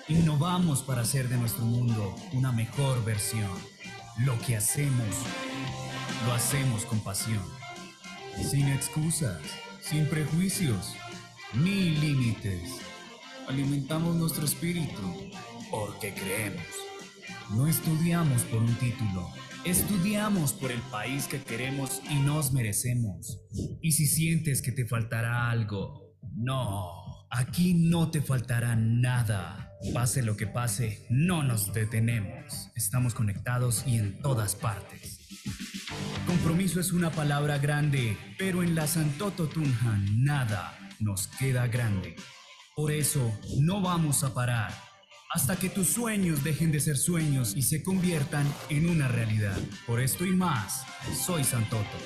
Innovamos para hacer de nuestro mundo una mejor versión. Lo que hacemos, lo hacemos con pasión. Sin excusas, sin prejuicios, ni límites. Alimentamos nuestro espíritu porque creemos. No estudiamos por un título, estudiamos por el país que queremos y nos merecemos. Y si sientes que te faltará algo, no, aquí no te faltará nada. Pase lo que pase, no nos detenemos. Estamos conectados y en todas partes. Compromiso es una palabra grande, pero en la Santoto Tunja nada nos queda grande. Por eso no vamos a parar hasta que tus sueños dejen de ser sueños y se conviertan en una realidad. Por esto y más, soy Santoto.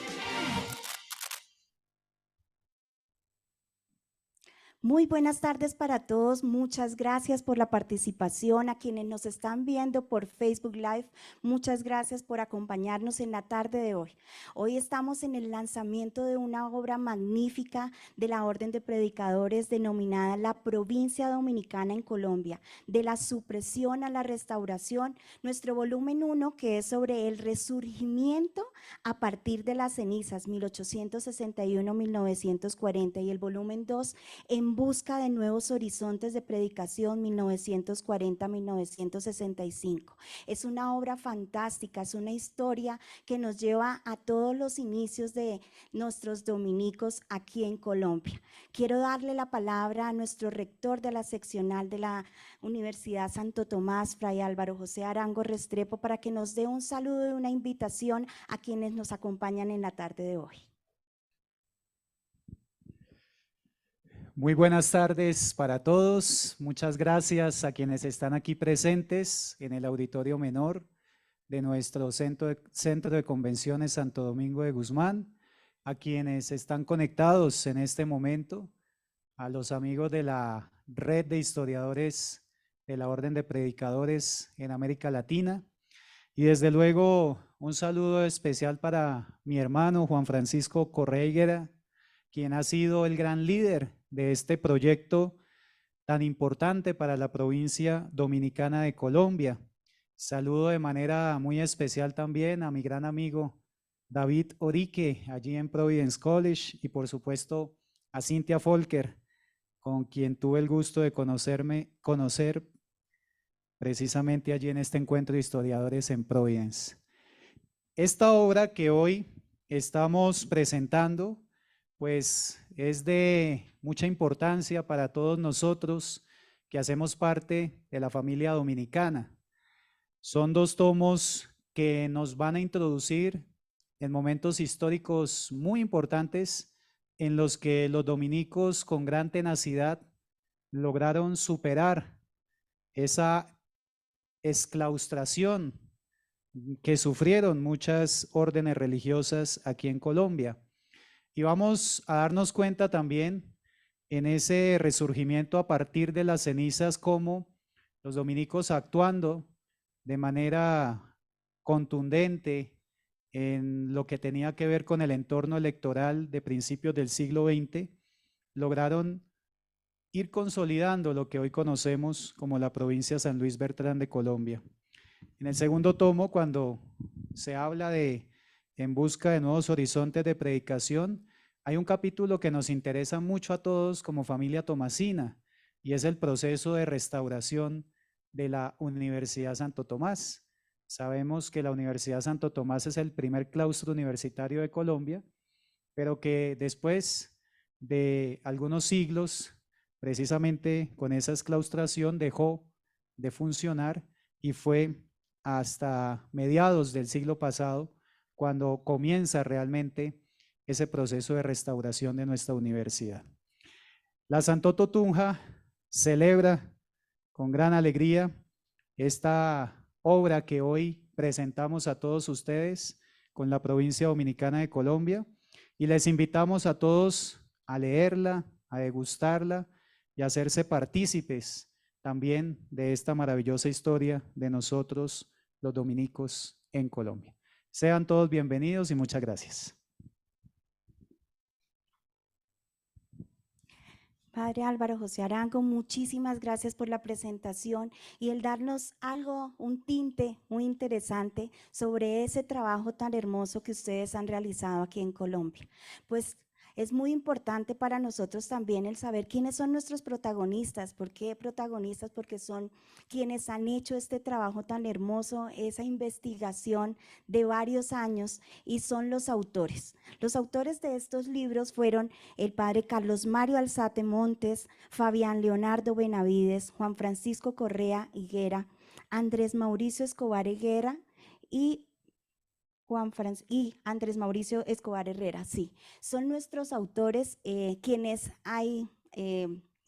Muy buenas tardes para todos. Muchas gracias por la participación. A quienes nos están viendo por Facebook Live, muchas gracias por acompañarnos en la tarde de hoy. Hoy estamos en el lanzamiento de una obra magnífica de la Orden de Predicadores denominada La Provincia Dominicana en Colombia, de la supresión a la restauración, nuestro volumen 1, que es sobre el resurgimiento a partir de las cenizas, 1861-1940, y el volumen 2, En busca de nuevos horizontes de predicación, 1940-1965. Es una obra fantástica, es una historia que nos lleva a todos los inicios de nuestros dominicos aquí en Colombia. Quiero darle la palabra a nuestro rector de la seccional de la Universidad Santo Tomás, Fray Álvaro José Arango Restrepo, para que nos dé un saludo y una invitación a quienes nos acompañan en la tarde de hoy. Muy buenas tardes para todos. Muchas gracias a quienes están aquí presentes en el auditorio menor de nuestro Centro de Convenciones Santo Domingo de Guzmán, a quienes están conectados en este momento, a los amigos de la Red de Historiadores de la Orden de Predicadores en América Latina, y desde luego un saludo especial para mi hermano Juan Francisco Correa Higuera, quien ha sido el gran líder de este proyecto tan importante para la provincia dominicana de Colombia. Saludo de manera muy especial también a mi gran amigo David Orique, allí en Providence College, y por supuesto a Cynthia Folker, con quien tuve el gusto de conocer precisamente allí en este encuentro de historiadores en Providence. Esta obra que hoy estamos presentando, pues es de mucha importancia para todos nosotros que hacemos parte de la familia dominicana. Son 2 tomos que nos van a introducir en momentos históricos muy importantes en los que los dominicos con gran tenacidad lograron superar esa exclaustración que sufrieron muchas órdenes religiosas aquí en Colombia. Y vamos a darnos cuenta también en ese resurgimiento a partir de las cenizas, cómo los dominicos, actuando de manera contundente en lo que tenía que ver con el entorno electoral de principios del siglo XX, lograron ir consolidando lo que hoy conocemos como la provincia San Luis Bertrán de Colombia. En el segundo tomo, cuando se habla de En busca de nuevos horizontes de predicación, hay un capítulo que nos interesa mucho a todos como familia tomasina, y es el proceso de restauración de la Universidad Santo Tomás. Sabemos que la Universidad Santo Tomás es el primer claustro universitario de Colombia, pero que después de algunos siglos, precisamente con esa exclaustración, dejó de funcionar, y fue hasta mediados del siglo pasado cuando comienza realmente ese proceso de restauración de nuestra universidad. La Santoto Tunja celebra con gran alegría esta obra que hoy presentamos a todos ustedes con la provincia dominicana de Colombia, y les invitamos a todos a leerla, a degustarla y a hacerse partícipes también de esta maravillosa historia de nosotros los dominicos en Colombia. Sean todos bienvenidos y muchas gracias. Padre Álvaro José Arango, muchísimas gracias por la presentación y el darnos algo, un tinte muy interesante sobre ese trabajo tan hermoso que ustedes han realizado aquí en Colombia. Pues es muy importante para nosotros también el saber quiénes son nuestros protagonistas. ¿Por qué protagonistas? Porque son quienes han hecho este trabajo tan hermoso, esa investigación de varios años, y son los autores. Los autores de estos libros fueron el padre Carlos Mario Alzate Montes, Fabián Leonardo Benavides, Juan Francisco Correa Higuera, Andrés Mauricio Escobar Higuera y Andrés Mauricio Escobar Herrera. Sí, son nuestros autores, quienes hay,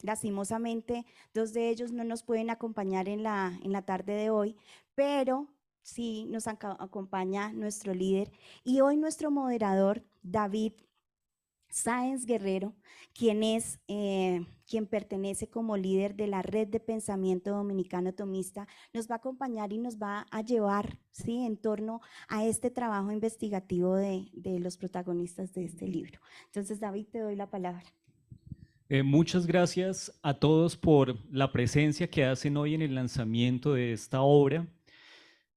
lastimosamente, dos de ellos no nos pueden acompañar en la tarde de hoy, pero sí nos acompaña nuestro líder y hoy nuestro moderador, David Sáenz Guerrero, quien pertenece como líder de la Red de Pensamiento Dominicano Tomista, nos va a acompañar y nos va a llevar, ¿sí?, en torno a este trabajo investigativo de los protagonistas de este libro. Entonces, David, te doy la palabra. Muchas gracias a todos por la presencia que hacen hoy en el lanzamiento de esta obra.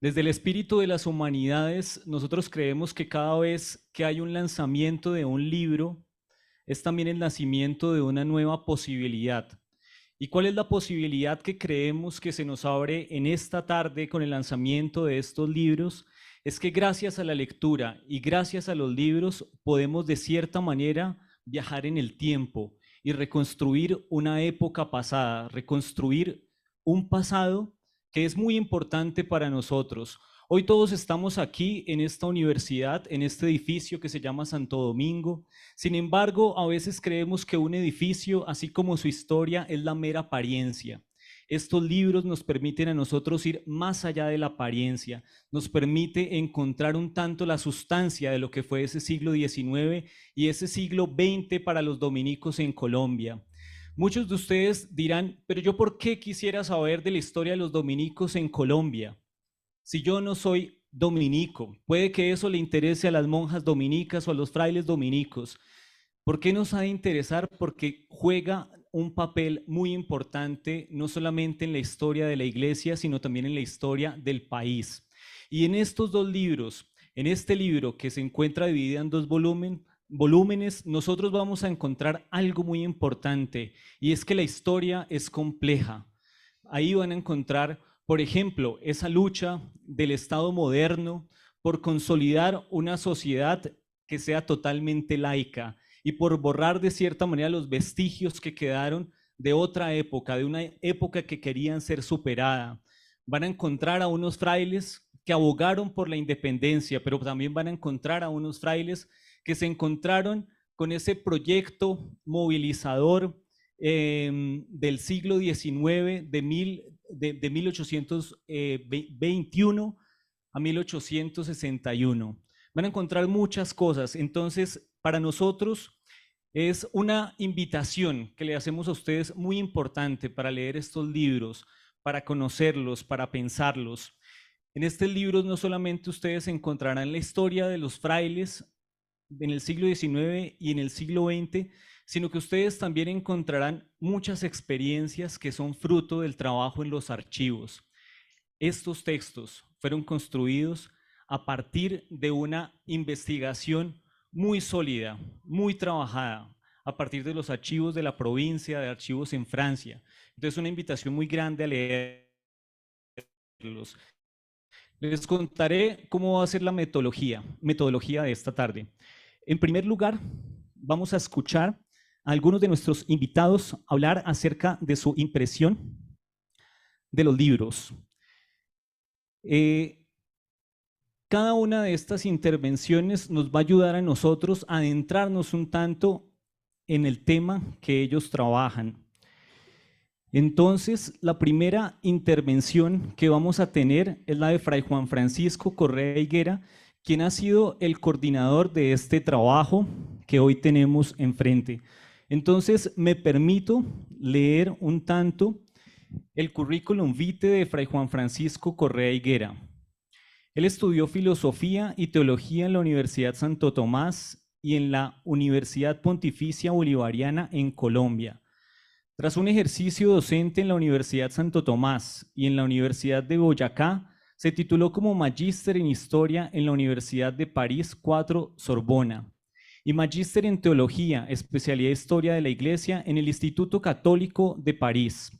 Desde el espíritu de las humanidades, nosotros creemos que cada vez que hay un lanzamiento de un libro, es también el nacimiento de una nueva posibilidad. ¿Y cuál es la posibilidad que creemos que se nos abre en esta tarde con el lanzamiento de estos libros? Es que gracias a la lectura y gracias a los libros podemos de cierta manera viajar en el tiempo y reconstruir una época pasada, reconstruir un pasado que es muy importante para nosotros. Hoy todos estamos aquí en esta universidad, en este edificio que se llama Santo Domingo. Sin embargo, a veces creemos que un edificio, así como su historia, es la mera apariencia. Estos libros nos permiten a nosotros ir más allá de la apariencia, nos permite encontrar un tanto la sustancia de lo que fue ese siglo XIX y ese siglo XX para los dominicos en Colombia. Muchos de ustedes dirán, pero yo ¿por qué quisiera saber de la historia de los dominicos en Colombia? Si yo no soy dominico, puede que eso le interese a las monjas dominicas o a los frailes dominicos. ¿Por qué nos ha de interesar? Porque juega un papel muy importante, no solamente en la historia de la iglesia, sino también en la historia del país. Y en estos dos libros, en este libro que se encuentra dividido en dos volúmenes, nosotros vamos a encontrar algo muy importante, y es que la historia es compleja. Ahí van a encontrar, por ejemplo, esa lucha del Estado moderno por consolidar una sociedad que sea totalmente laica y por borrar de cierta manera los vestigios que quedaron de otra época, de una época que querían ser superada. Van a encontrar a unos frailes que abogaron por la independencia, pero también van a encontrar a unos frailes que se encontraron con ese proyecto movilizador del siglo XIX, de 1821 a 1861. Van a encontrar muchas cosas. Entonces, para nosotros es una invitación que le hacemos a ustedes muy importante para leer estos libros, para conocerlos, para pensarlos. En estos libros no solamente ustedes encontrarán la historia de los frailes en el siglo XIX y en el siglo XX, sino que ustedes también encontrarán muchas experiencias que son fruto del trabajo en los archivos. Estos textos fueron construidos a partir de una investigación muy sólida, muy trabajada, a partir de los archivos de la provincia, de archivos en Francia. Entonces, una invitación muy grande a leerlos. Les contaré cómo va a ser la metodología de esta tarde. En primer lugar, vamos a escuchar a algunos de nuestros invitados hablar acerca de su impresión de los libros. Cada una de estas intervenciones nos va a ayudar a nosotros a adentrarnos un tanto en el tema que ellos trabajan. Entonces, la primera intervención que vamos a tener es la de Fray Juan Francisco Correa Higuera, quien ha sido el coordinador de este trabajo que hoy tenemos enfrente. Entonces, me permito leer un tanto el currículum vitae de Fray Juan Francisco Correa Higuera. Él estudió filosofía y teología en la Universidad Santo Tomás y en la Universidad Pontificia Bolivariana en Colombia. Tras un ejercicio docente en la Universidad Santo Tomás y en la Universidad de Boyacá, se tituló como Magíster en Historia en la Universidad de París IV Sorbona y Magíster en Teología, especialidad Historia de la Iglesia en el Instituto Católico de París.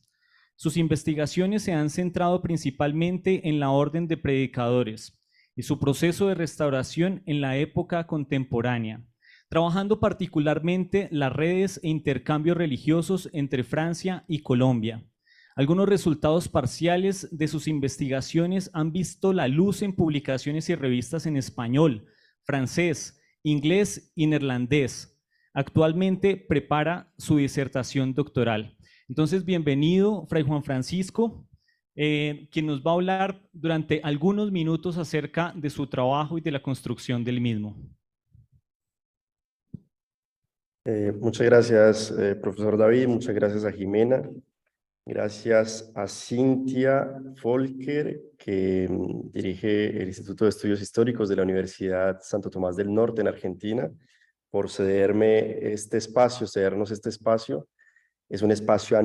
Sus investigaciones se han centrado principalmente en la Orden de Predicadores y su proceso de restauración en la época contemporánea, trabajando particularmente las redes e intercambios religiosos entre Francia y Colombia. Algunos resultados parciales de sus investigaciones han visto la luz en publicaciones y revistas en español, francés, inglés y neerlandés. Actualmente prepara su disertación doctoral. Entonces, bienvenido, Fray Juan Francisco, quien nos va a hablar durante algunos minutos acerca de su trabajo y de la construcción del mismo. Muchas gracias, profesor David, muchas gracias a Jimena, gracias a Cintia Volker, que dirige el Instituto de Estudios Históricos de la Universidad Santo Tomás del Norte en Argentina, por cedernos este espacio. Es un espacio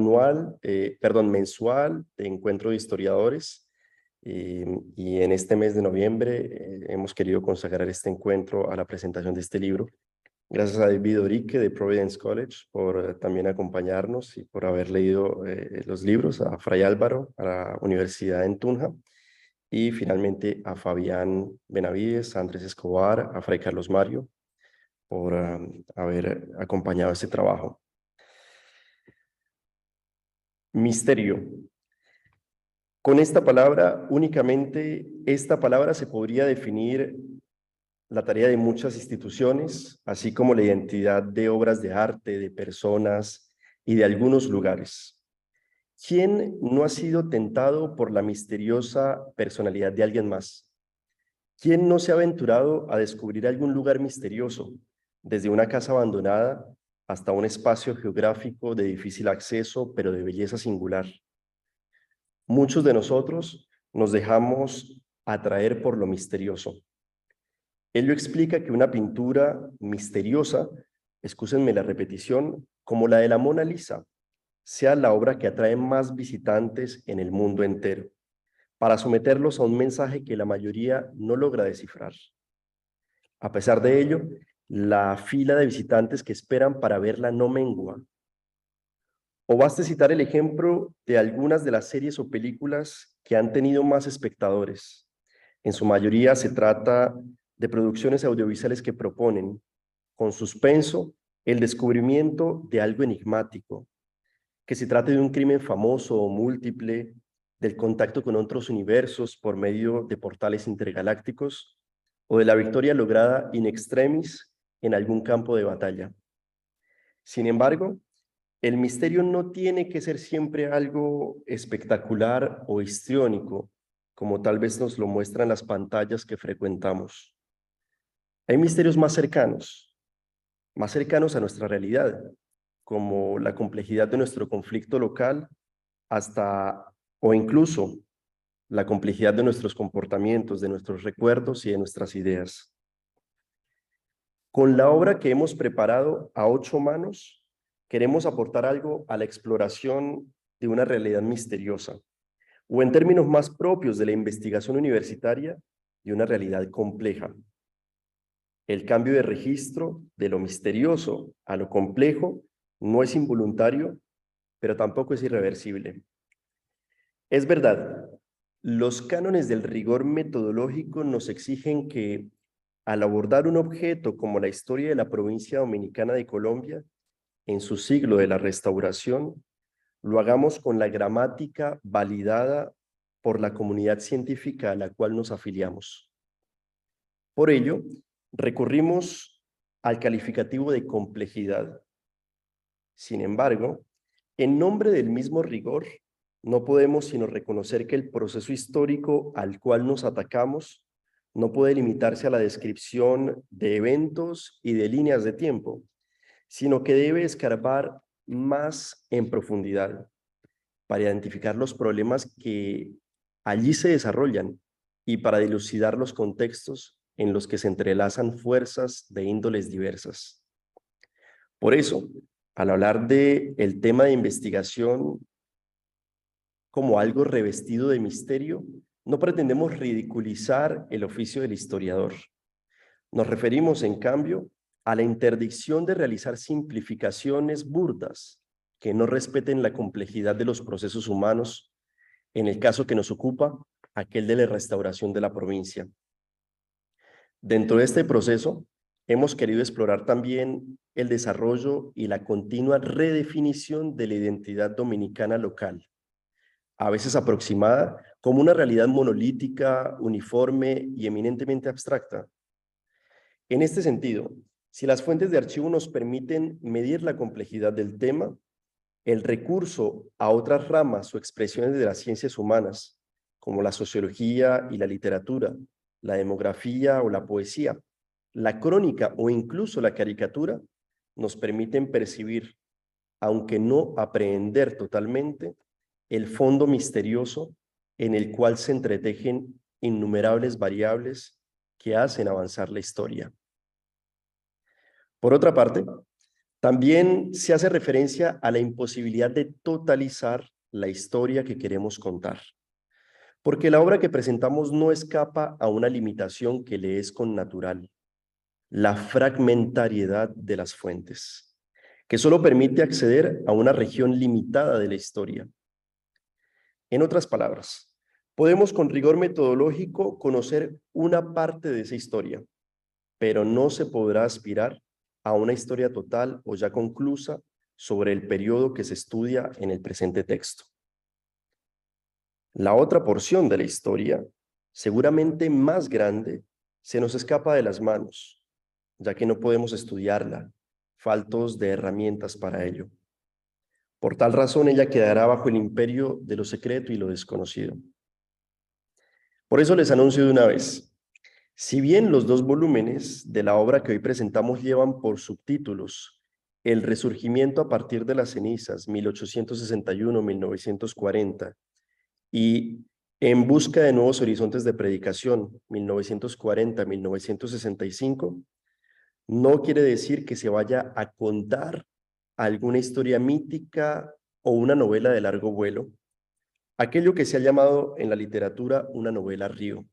mensual de encuentro de historiadores, y en este mes de noviembre hemos querido consagrar este encuentro a la presentación de este libro. Gracias a David Orique de Providence College por también acompañarnos y por haber leído los libros, a Fray Álvaro, a la Universidad en Tunja, y finalmente a Fabián Benavides, a Andrés Escobar, a Fray Carlos Mario, por haber acompañado este trabajo. Misterio. Con esta palabra, únicamente esta palabra se podría definir la tarea de muchas instituciones, así como la identidad de obras de arte, de personas y de algunos lugares. ¿Quién no ha sido tentado por la misteriosa personalidad de alguien más? ¿Quién no se ha aventurado a descubrir algún lugar misterioso, desde una casa abandonada hasta un espacio geográfico de difícil acceso, pero de belleza singular? Muchos de nosotros nos dejamos atraer por lo misterioso. Ello explica que una pintura misteriosa, excúsenme la repetición, como la de la Mona Lisa, sea la obra que atrae más visitantes en el mundo entero, para someterlos a un mensaje que la mayoría no logra descifrar. A pesar de ello, la fila de visitantes que esperan para verla no mengua. O baste citar el ejemplo de algunas de las series o películas que han tenido más espectadores. En su mayoría se trata de producciones audiovisuales que proponen, con suspenso, el descubrimiento de algo enigmático, que se trate de un crimen famoso o múltiple, del contacto con otros universos por medio de portales intergalácticos, o de la victoria lograda in extremis en algún campo de batalla. Sin embargo, el misterio no tiene que ser siempre algo espectacular o histriónico, como tal vez nos lo muestran las pantallas que frecuentamos. Hay misterios más cercanos a nuestra realidad, como la complejidad de nuestro conflicto local, o incluso la complejidad de nuestros comportamientos, de nuestros recuerdos y de nuestras ideas. Con la obra que hemos preparado a 8 manos, queremos aportar algo a la exploración de una realidad misteriosa, o en términos más propios de la investigación universitaria, de una realidad compleja. El cambio de registro de lo misterioso a lo complejo no es involuntario, pero tampoco es irreversible. Es verdad, los cánones del rigor metodológico nos exigen que, al abordar un objeto como la historia de la provincia dominicana de Colombia, en su siglo de la Restauración, lo hagamos con la gramática validada por la comunidad científica a la cual nos afiliamos. Por ello, recurrimos al calificativo de complejidad. Sin embargo, en nombre del mismo rigor, no podemos sino reconocer que el proceso histórico al cual nos atacamos no puede limitarse a la descripción de eventos y de líneas de tiempo, sino que debe escarbar más en profundidad para identificar los problemas que allí se desarrollan y para dilucidar los contextos en los que se entrelazan fuerzas de índoles diversas. Por eso, al hablar de el tema de investigación como algo revestido de misterio, no pretendemos ridiculizar el oficio del historiador. Nos referimos, en cambio, a la interdicción de realizar simplificaciones burdas que no respeten la complejidad de los procesos humanos, en el caso que nos ocupa, aquel de la restauración de la provincia. Dentro de este proceso, hemos querido explorar también el desarrollo y la continua redefinición de la identidad dominicana local, a veces aproximada como una realidad monolítica, uniforme y eminentemente abstracta. En este sentido, si las fuentes de archivo nos permiten medir la complejidad del tema, el recurso a otras ramas o expresiones de las ciencias humanas, como la sociología y la literatura, la demografía o la poesía, la crónica o incluso la caricatura, nos permiten percibir, aunque no aprehender totalmente, el fondo misterioso en el cual se entretejen innumerables variables que hacen avanzar la historia. Por otra parte, también se hace referencia a la imposibilidad de totalizar la historia que queremos contar, porque la obra que presentamos no escapa a una limitación que le es connatural, la fragmentariedad de las fuentes, que solo permite acceder a una región limitada de la historia. En otras palabras, podemos con rigor metodológico conocer una parte de esa historia, pero no se podrá aspirar a una historia total o ya conclusa sobre el periodo que se estudia en el presente texto. La otra porción de la historia, seguramente más grande, se nos escapa de las manos, ya que no podemos estudiarla, faltos de herramientas para ello. Por tal razón, ella quedará bajo el imperio de lo secreto y lo desconocido. Por eso les anuncio de una vez, si bien los 2 volúmenes de la obra que hoy presentamos llevan por subtítulos El resurgimiento a partir de las cenizas, 1861-1940, y En busca de nuevos horizontes de predicación, 1940-1965, no quiere decir que se vaya a contar alguna historia mítica o una novela de largo vuelo, aquello que se ha llamado en la literatura una novela río.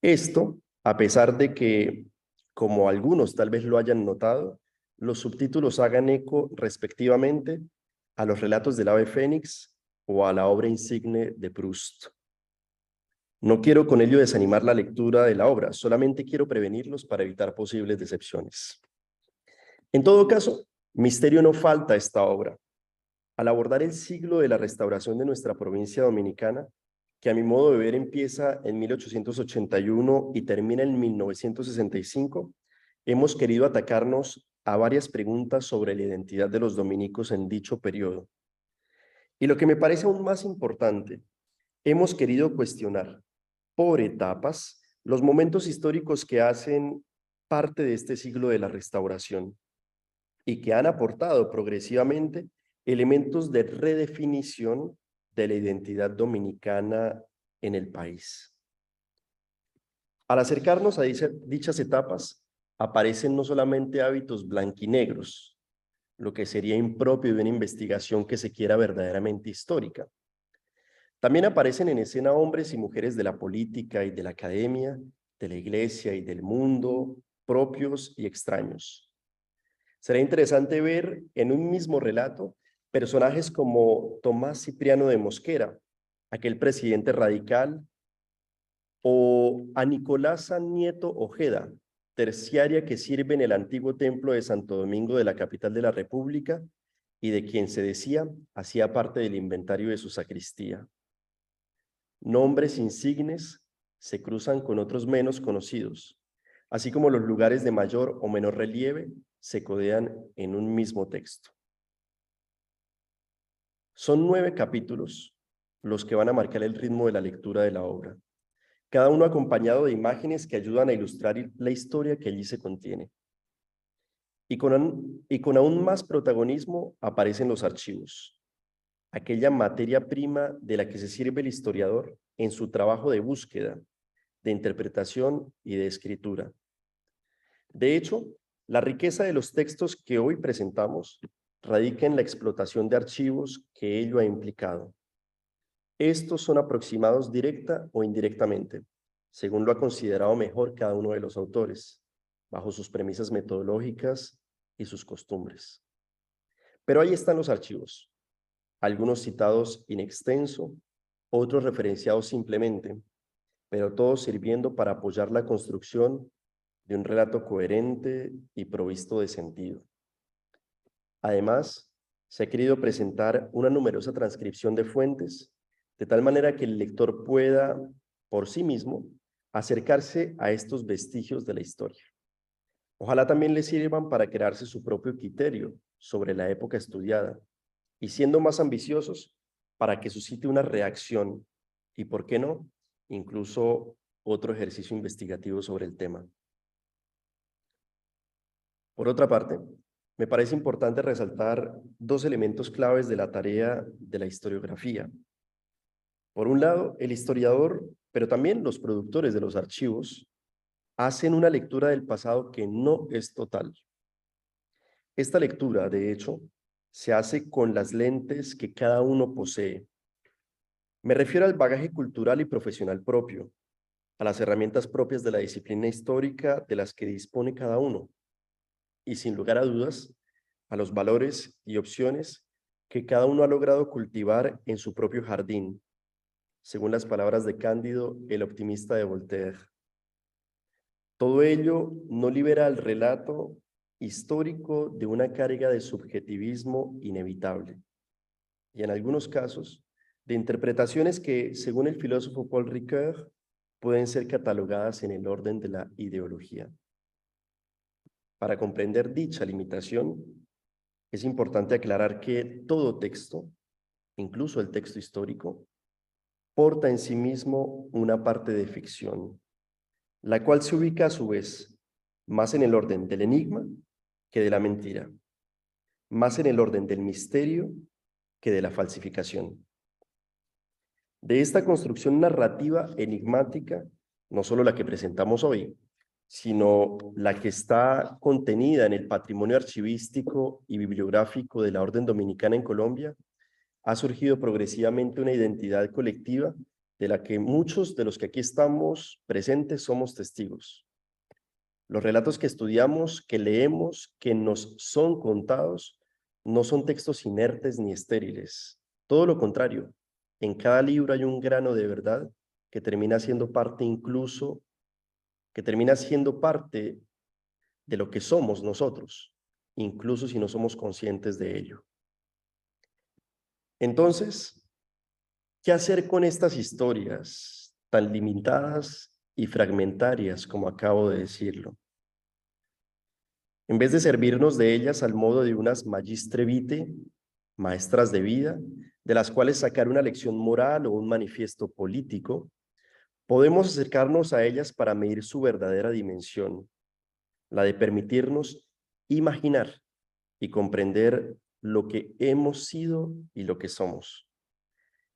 Esto, a pesar de que, como algunos tal vez lo hayan notado, los subtítulos hagan eco respectivamente a los relatos del ave fénix o a la obra insigne de Proust. No quiero con ello desanimar la lectura de la obra, solamente quiero prevenirlos para evitar posibles decepciones. En todo caso, misterio no falta a esta obra. Al abordar el siglo de la restauración de nuestra provincia dominicana, que a mi modo de ver empieza en 1881 y termina en 1965, hemos querido atacarnos a varias preguntas sobre la identidad de los dominicos en dicho periodo. Y lo que me parece aún más importante, hemos querido cuestionar por etapas los momentos históricos que hacen parte de este siglo de la restauración y que han aportado progresivamente elementos de redefinición de la identidad dominicana en el país. Al acercarnos a dichas etapas, aparecen no solamente hábitos blanquinegros, lo que sería impropio de una investigación que se quiera verdaderamente histórica. También aparecen en escena hombres y mujeres de la política y de la academia, de la iglesia y del mundo, propios y extraños. Será interesante ver en un mismo relato personajes como Tomás Cipriano de Mosquera, aquel presidente radical, o a Nicolasa Nieto Ojeda, terciaria que sirve en el antiguo templo de Santo Domingo de la capital de la República y de quien se decía hacía parte del inventario de su sacristía. Nombres insignes se cruzan con otros menos conocidos, así como los lugares de mayor o menor relieve se codean en un mismo texto. Son 9 capítulos los que van a marcar el ritmo de la lectura de la obra, cada uno acompañado de imágenes que ayudan a ilustrar la historia que allí se contiene. Y con aún más protagonismo aparecen los archivos, aquella materia prima de la que se sirve el historiador en su trabajo de búsqueda, de interpretación y de escritura. De hecho, la riqueza de los textos que hoy presentamos radica en la explotación de archivos que ello ha implicado. Estos son aproximados directa o indirectamente, según lo ha considerado mejor cada uno de los autores, bajo sus premisas metodológicas y sus costumbres. Pero ahí están los archivos, algunos citados in extenso, otros referenciados simplemente, pero todos sirviendo para apoyar la construcción de un relato coherente y provisto de sentido. Además, se ha querido presentar una numerosa transcripción de fuentes, de tal manera que el lector pueda, por sí mismo, acercarse a estos vestigios de la historia. Ojalá también le sirvan para crearse su propio criterio sobre la época estudiada y, siendo más ambiciosos, para que suscite una reacción y, ¿por qué no?, incluso otro ejercicio investigativo sobre el tema. Por otra parte, me parece importante resaltar dos elementos claves de la tarea de la historiografía. Por un lado, el historiador, pero también los productores de los archivos, hacen una lectura del pasado que no es total. Esta lectura, de hecho, se hace con las lentes que cada uno posee. Me refiero al bagaje cultural y profesional propio, a las herramientas propias de la disciplina histórica de las que dispone cada uno, y sin lugar a dudas, a los valores y opciones que cada uno ha logrado cultivar en su propio jardín, según las palabras de Cándido, el optimista de Voltaire. Todo ello no libera al relato histórico de una carga de subjetivismo inevitable, y en algunos casos, de interpretaciones que, según el filósofo Paul Ricoeur, pueden ser catalogadas en el orden de la ideología. Para comprender dicha limitación, es importante aclarar que todo texto, incluso el texto histórico, porta en sí mismo una parte de ficción, la cual se ubica a su vez más en el orden del enigma que de la mentira, más en el orden del misterio que de la falsificación. De esta construcción narrativa enigmática, no solo la que presentamos hoy, sino la que está contenida en el patrimonio archivístico y bibliográfico de la Orden Dominicana en Colombia, ha surgido progresivamente una identidad colectiva de la que muchos de los que aquí estamos presentes somos testigos. Los relatos que estudiamos, que leemos, que nos son contados, no son textos inertes ni estériles. Todo lo contrario, en cada libro hay un grano de verdad que termina siendo parte incluso, que termina siendo parte de lo que somos nosotros, incluso si no somos conscientes de ello. Entonces, ¿qué hacer con estas historias tan limitadas y fragmentarias como acabo de decirlo? En vez de servirnos de ellas al modo de unas magistre vitae, maestras de vida, de las cuales sacar una lección moral o un manifiesto político, podemos acercarnos a ellas para medir su verdadera dimensión, la de permitirnos imaginar y comprender lo que hemos sido y lo que somos,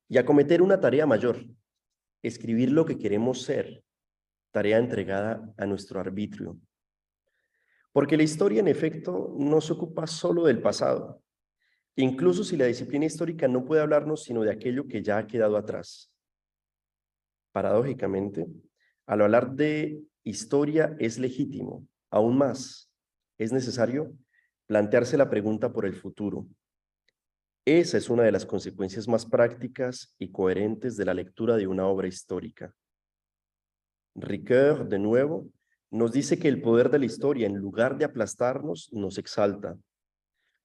y acometer una tarea mayor, escribir lo que queremos ser, tarea entregada a nuestro arbitrio. Porque la historia, en efecto, no se ocupa solo del pasado, incluso si la disciplina histórica no puede hablarnos sino de aquello que ya ha quedado atrás. Paradójicamente, al hablar de historia es legítimo, aún más, es necesario plantearse la pregunta por el futuro. Esa es una de las consecuencias más prácticas y coherentes de la lectura de una obra histórica. Ricoeur, de nuevo, nos dice que el poder de la historia, en lugar de aplastarnos, nos exalta,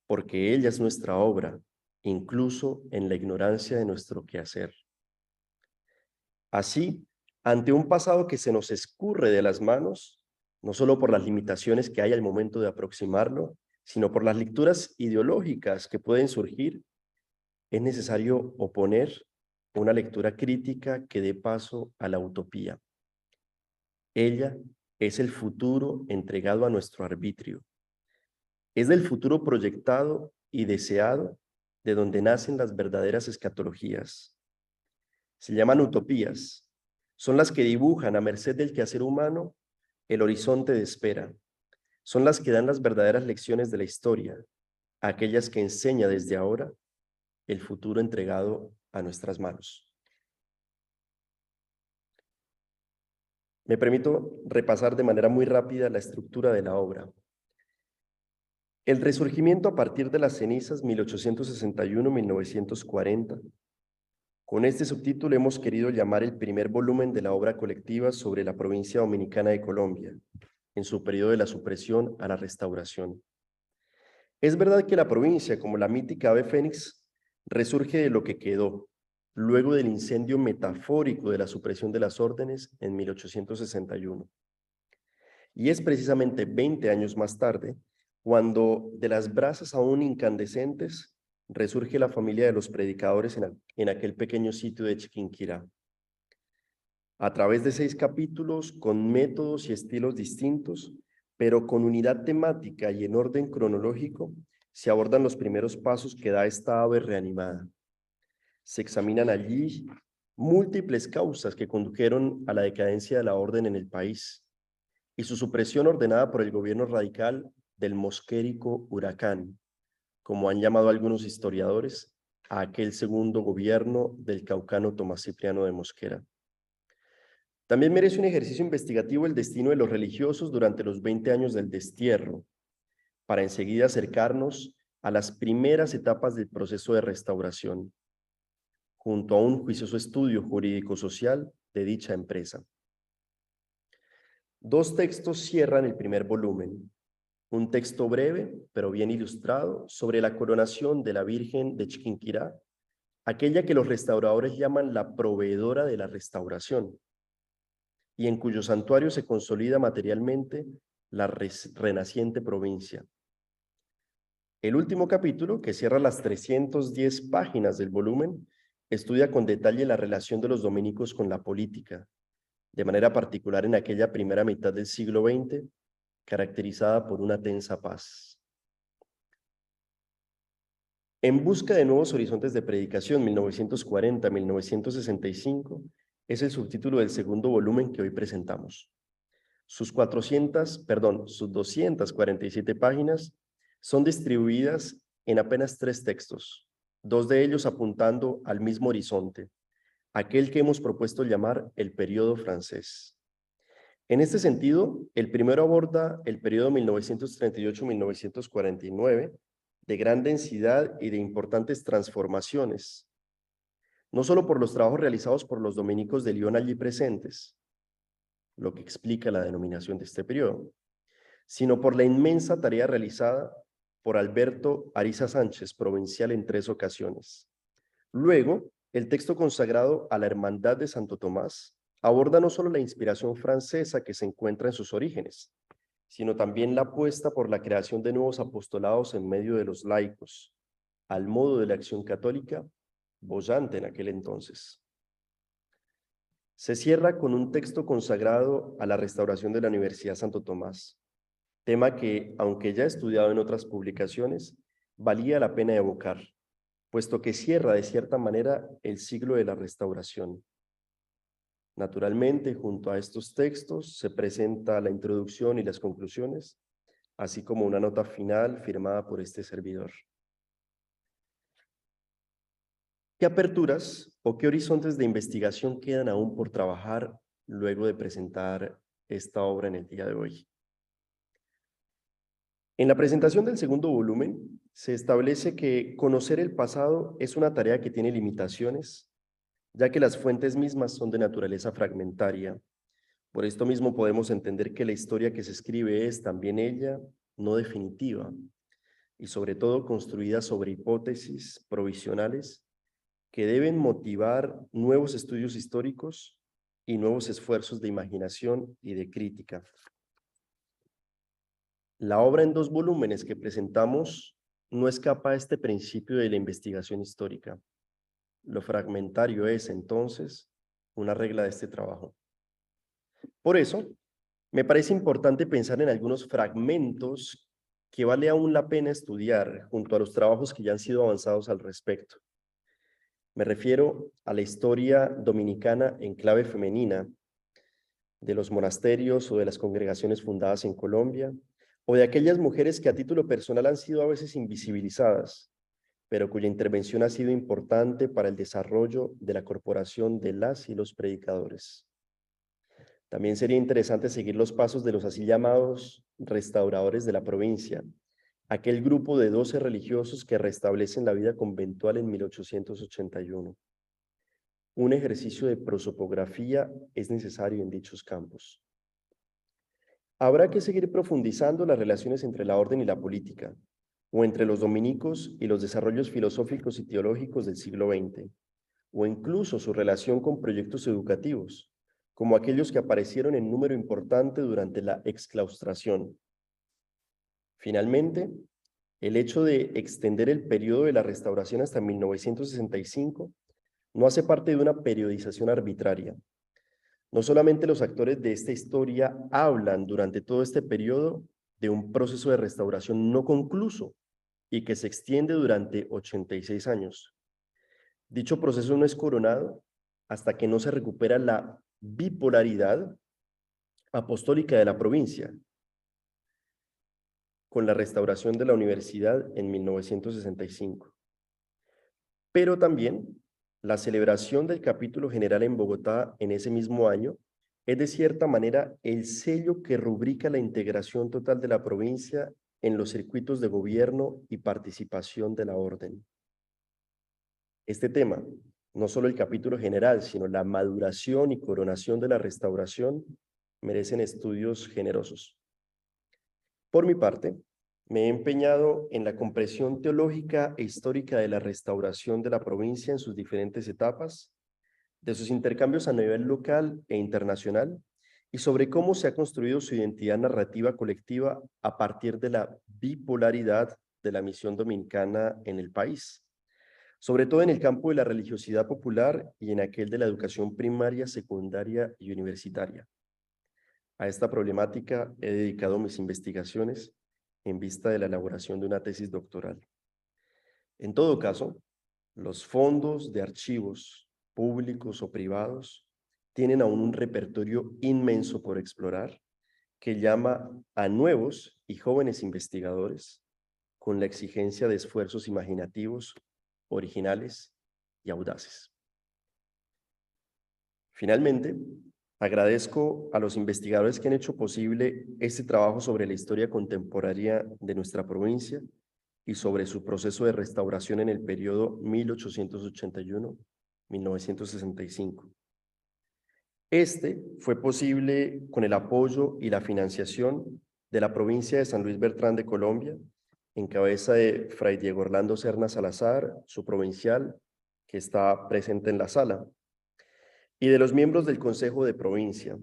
porque ella es nuestra obra, incluso en la ignorancia de nuestro quehacer. Así, ante un pasado que se nos escurre de las manos, no solo por las limitaciones que hay al momento de aproximarlo, sino por las lecturas ideológicas que pueden surgir, es necesario oponer una lectura crítica que dé paso a la utopía. Ella es el futuro entregado a nuestro arbitrio. Es del futuro proyectado y deseado de donde nacen las verdaderas escatologías. Se llaman utopías. Son las que dibujan a merced del quehacer humano el horizonte de espera. Son las que dan las verdaderas lecciones de la historia, aquellas que enseña desde ahora, el futuro entregado a nuestras manos. Me permito repasar de manera muy rápida la estructura de la obra. El resurgimiento a partir de las cenizas 1861-1940. Con este subtítulo hemos querido llamar el primer volumen de la obra colectiva sobre la provincia dominicana de Colombia, en su periodo de la supresión a la restauración. Es verdad que la provincia, como la mítica ave fénix, resurge de lo que quedó, luego del incendio metafórico de la supresión de las órdenes en 1861. Y es precisamente 20 años más tarde, cuando de las brasas aún incandescentes resurge la familia de los predicadores en aquel pequeño sitio de Chiquinquirá. A través de 6 capítulos, con métodos y estilos distintos, pero con unidad temática y en orden cronológico, se abordan los primeros pasos que da esta ave reanimada. Se examinan allí múltiples causas que condujeron a la decadencia de la orden en el país y su supresión ordenada por el gobierno radical del mosquérico huracán, como han llamado algunos historiadores, a aquel segundo gobierno del caucano Tomás Cipriano de Mosquera. También merece un ejercicio investigativo el destino de los religiosos durante los 20 años del destierro, para enseguida acercarnos a las primeras etapas del proceso de restauración, junto a un juicioso estudio jurídico-social de dicha empresa. 2 textos cierran el primer volumen. Un texto breve, pero bien ilustrado, sobre la coronación de la Virgen de Chiquinquirá, aquella que los restauradores llaman la proveedora de la restauración, y en cuyo santuario se consolida materialmente la renaciente provincia. El último capítulo, que cierra las 310 páginas del volumen, estudia con detalle la relación de los dominicos con la política, de manera particular en aquella primera mitad del siglo XX, caracterizada por una tensa paz. En busca de nuevos horizontes de predicación, 1940-1965, es el subtítulo del segundo volumen que hoy presentamos. Sus 247 páginas son distribuidas en apenas 3 textos, 2 de ellos apuntando al mismo horizonte, aquel que hemos propuesto llamar el periodo francés. En este sentido, el primero aborda el periodo 1938-1949, de gran densidad y de importantes transformaciones, no solo por los trabajos realizados por los dominicos de Lyon allí presentes, lo que explica la denominación de este periodo, sino por la inmensa tarea realizada por Alberto Ariza Sánchez, provincial en 3 ocasiones. Luego, el texto consagrado a la Hermandad de Santo Tomás aborda no solo la inspiración francesa que se encuentra en sus orígenes, sino también la apuesta por la creación de nuevos apostolados en medio de los laicos, al modo de la Acción Católica, boyante en aquel entonces. Se cierra con un texto consagrado a la restauración de la Universidad Santo Tomás, tema que, aunque ya estudiado en otras publicaciones, valía la pena evocar, puesto que cierra de cierta manera el siglo de la restauración. Naturalmente, junto a estos textos se presenta la introducción y las conclusiones, así como una nota final firmada por este servidor. ¿Qué aperturas o qué horizontes de investigación quedan aún por trabajar luego de presentar esta obra en el día de hoy? En la presentación del segundo volumen se establece que conocer el pasado es una tarea que tiene limitaciones, ya que las fuentes mismas son de naturaleza fragmentaria. Por esto mismo podemos entender que la historia que se escribe es también ella no definitiva y sobre todo construida sobre hipótesis provisionales que deben motivar nuevos estudios históricos y nuevos esfuerzos de imaginación y de crítica. La obra en 2 volúmenes que presentamos no escapa a este principio de la investigación histórica. Lo fragmentario es, entonces, una regla de este trabajo. Por eso, me parece importante pensar en algunos fragmentos que vale aún la pena estudiar junto a los trabajos que ya han sido avanzados al respecto. Me refiero a la historia dominicana en clave femenina, de los monasterios o de las congregaciones fundadas en Colombia, o de aquellas mujeres que a título personal han sido a veces invisibilizadas, pero cuya intervención ha sido importante para el desarrollo de la corporación de las y los predicadores. También sería interesante seguir los pasos de los así llamados restauradores de la provincia, aquel grupo de 12 religiosos que restablecen la vida conventual en 1881. Un ejercicio de prosopografía es necesario en dichos campos. Habrá que seguir profundizando las relaciones entre la orden y la política, o entre los dominicos y los desarrollos filosóficos y teológicos del siglo XX, o incluso su relación con proyectos educativos, como aquellos que aparecieron en número importante durante la exclaustración. Finalmente, el hecho de extender el periodo de la restauración hasta 1965 no hace parte de una periodización arbitraria. No solamente los actores de esta historia hablan durante todo este periodo de un proceso de restauración no concluso y que se extiende durante 86 años. Dicho proceso no es coronado hasta que no se recupera la bipolaridad apostólica de la provincia, con la restauración de la universidad en 1965. Pero también la celebración del capítulo general en Bogotá en ese mismo año es de cierta manera el sello que rubrica la integración total de la provincia en los circuitos de gobierno y participación de la orden. Este tema, no solo el capítulo general, sino la maduración y coronación de la restauración, merecen estudios generosos. Por mi parte, me he empeñado en la comprensión teológica e histórica de la restauración de la provincia en sus diferentes etapas, de sus intercambios a nivel local e internacional, y sobre cómo se ha construido su identidad narrativa colectiva a partir de la bipolaridad de la misión dominicana en el país, sobre todo en el campo de la religiosidad popular y en aquel de la educación primaria, secundaria y universitaria. A esta problemática he dedicado mis investigaciones en vista de la elaboración de una tesis doctoral. En todo caso, los fondos de archivos públicos o privados tienen aún un repertorio inmenso por explorar que llama a nuevos y jóvenes investigadores con la exigencia de esfuerzos imaginativos, originales y audaces. Finalmente, agradezco a los investigadores que han hecho posible este trabajo sobre la historia contemporánea de nuestra provincia y sobre su proceso de restauración en el periodo 1881-1965. Este fue posible con el apoyo y la financiación de la provincia de San Luis Bertrán de Colombia, en cabeza de Fray Diego Orlando Serna Salazar, su provincial, que está presente en la sala, y de los miembros del Consejo de Provincia.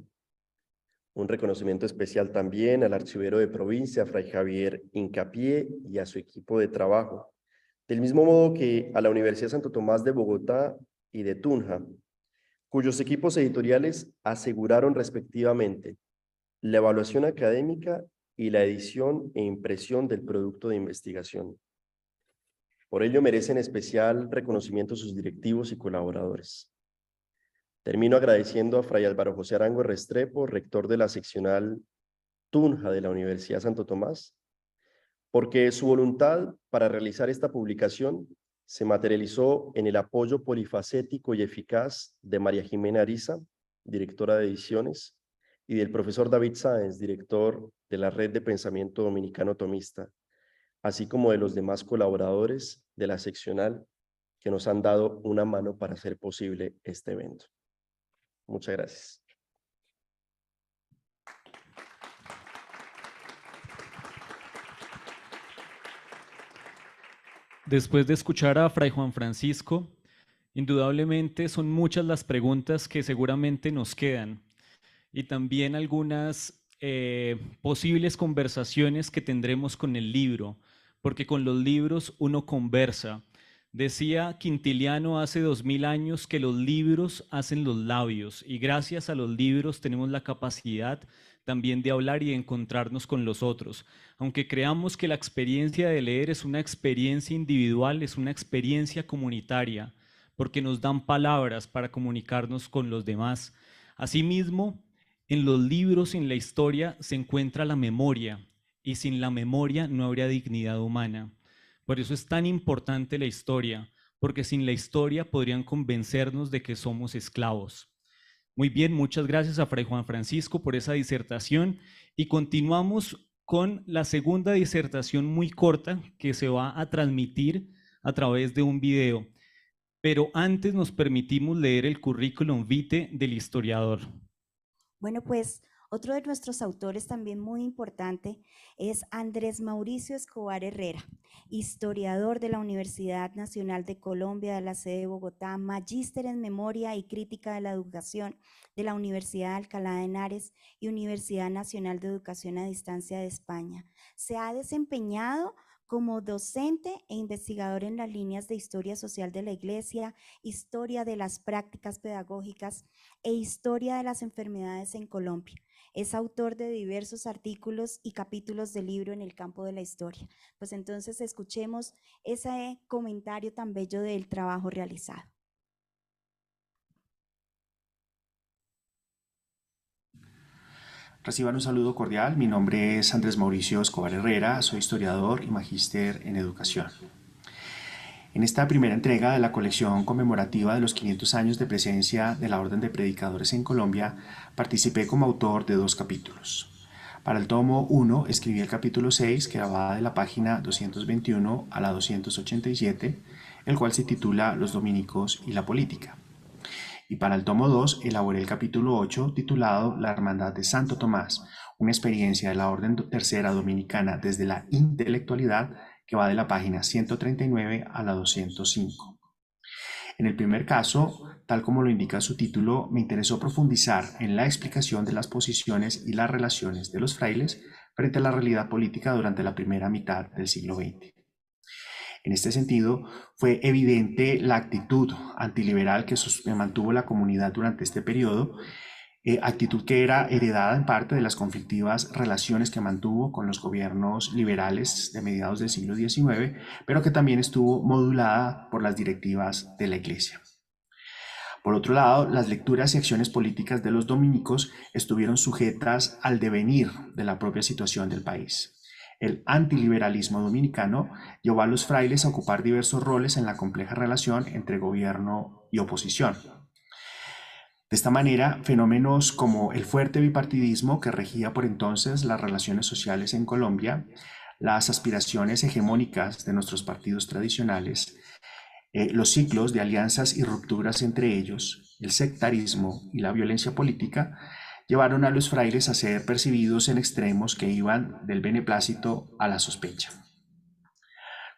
Un reconocimiento especial también al archivero de provincia, Fray Javier Incapié, y a su equipo de trabajo, del mismo modo que a la Universidad Santo Tomás de Bogotá y de Tunja, cuyos equipos editoriales aseguraron respectivamente la evaluación académica y la edición e impresión del producto de investigación. Por ello merecen especial reconocimiento sus directivos y colaboradores. Termino agradeciendo a Fray Álvaro José Arango Restrepo, rector de la seccional Tunja de la Universidad Santo Tomás, porque su voluntad para realizar esta publicación se materializó en el apoyo polifacético y eficaz de María Jimena Ariza, directora de ediciones, y del profesor David Sáenz, director de la Red de Pensamiento Dominicano Tomista, así como de los demás colaboradores de la seccional que nos han dado una mano para hacer posible este evento. Muchas gracias. Después de escuchar a Fray Juan Francisco, indudablemente son muchas las preguntas que seguramente nos quedan y también algunas posibles conversaciones que tendremos con el libro, porque con los libros uno conversa. Decía Quintiliano hace 2000 años que los libros hacen los labios y gracias a los libros tenemos la capacidad también de hablar y de encontrarnos con los otros. Aunque creamos que la experiencia de leer es una experiencia individual, es una experiencia comunitaria, porque nos dan palabras para comunicarnos con los demás. Asimismo, en los libros y en la historia se encuentra la memoria y sin la memoria no habría dignidad humana. Por eso es tan importante la historia, porque sin la historia podrían convencernos de que somos esclavos. Muy bien, muchas gracias a Fray Juan Francisco por esa disertación y continuamos con la segunda disertación muy corta que se va a transmitir a través de un video. Pero antes nos permitimos leer el currículum vitae del historiador. Bueno, pues otro de nuestros autores también muy importante es Andrés Mauricio Escobar Herrera, historiador de la Universidad Nacional de Colombia, de la sede de Bogotá, magíster en Memoria y Crítica de la Educación de la Universidad de Alcalá de Henares y Universidad Nacional de Educación a Distancia de España. Se ha desempeñado como docente e investigador en las líneas de Historia Social de la Iglesia, Historia de las Prácticas Pedagógicas e Historia de las Enfermedades en Colombia. Es autor de diversos artículos y capítulos de libro en el campo de la historia. Pues entonces escuchemos ese comentario tan bello del trabajo realizado. Reciban un saludo cordial. Mi nombre es Andrés Mauricio Escobar Herrera, soy historiador y magíster en educación. En esta primera entrega de la colección conmemorativa de los 500 años de presencia de la Orden de Predicadores en Colombia, participé como autor de 2 capítulos. Para el tomo 1 escribí el capítulo 6, que va de la página 221 a la 287, el cual se titula Los dominicos y la política. Y para el tomo 2 elaboré el capítulo 8 titulado La Hermandad de Santo Tomás, una experiencia de la Orden Tercera Dominicana desde la intelectualidad, que va de la página 139 a la 205. En el primer caso, tal como lo indica su título, me interesó profundizar en la explicación de las posiciones y las relaciones de los frailes frente a la realidad política durante la primera mitad del siglo XX. En este sentido, fue evidente la actitud antiliberal que mantuvo la comunidad durante este periodo, actitud que era heredada en parte de las conflictivas relaciones que mantuvo con los gobiernos liberales de mediados del siglo XIX, pero que también estuvo modulada por las directivas de la Iglesia. Por otro lado, las lecturas y acciones políticas de los dominicos estuvieron sujetas al devenir de la propia situación del país. El antiliberalismo dominicano llevó a los frailes a ocupar diversos roles en la compleja relación entre gobierno y oposición. De esta manera, fenómenos como el fuerte bipartidismo que regía por entonces las relaciones sociales en Colombia, las aspiraciones hegemónicas de nuestros partidos tradicionales, los ciclos de alianzas y rupturas entre ellos, el sectarismo y la violencia política, llevaron a los frailes a ser percibidos en extremos que iban del beneplácito a la sospecha.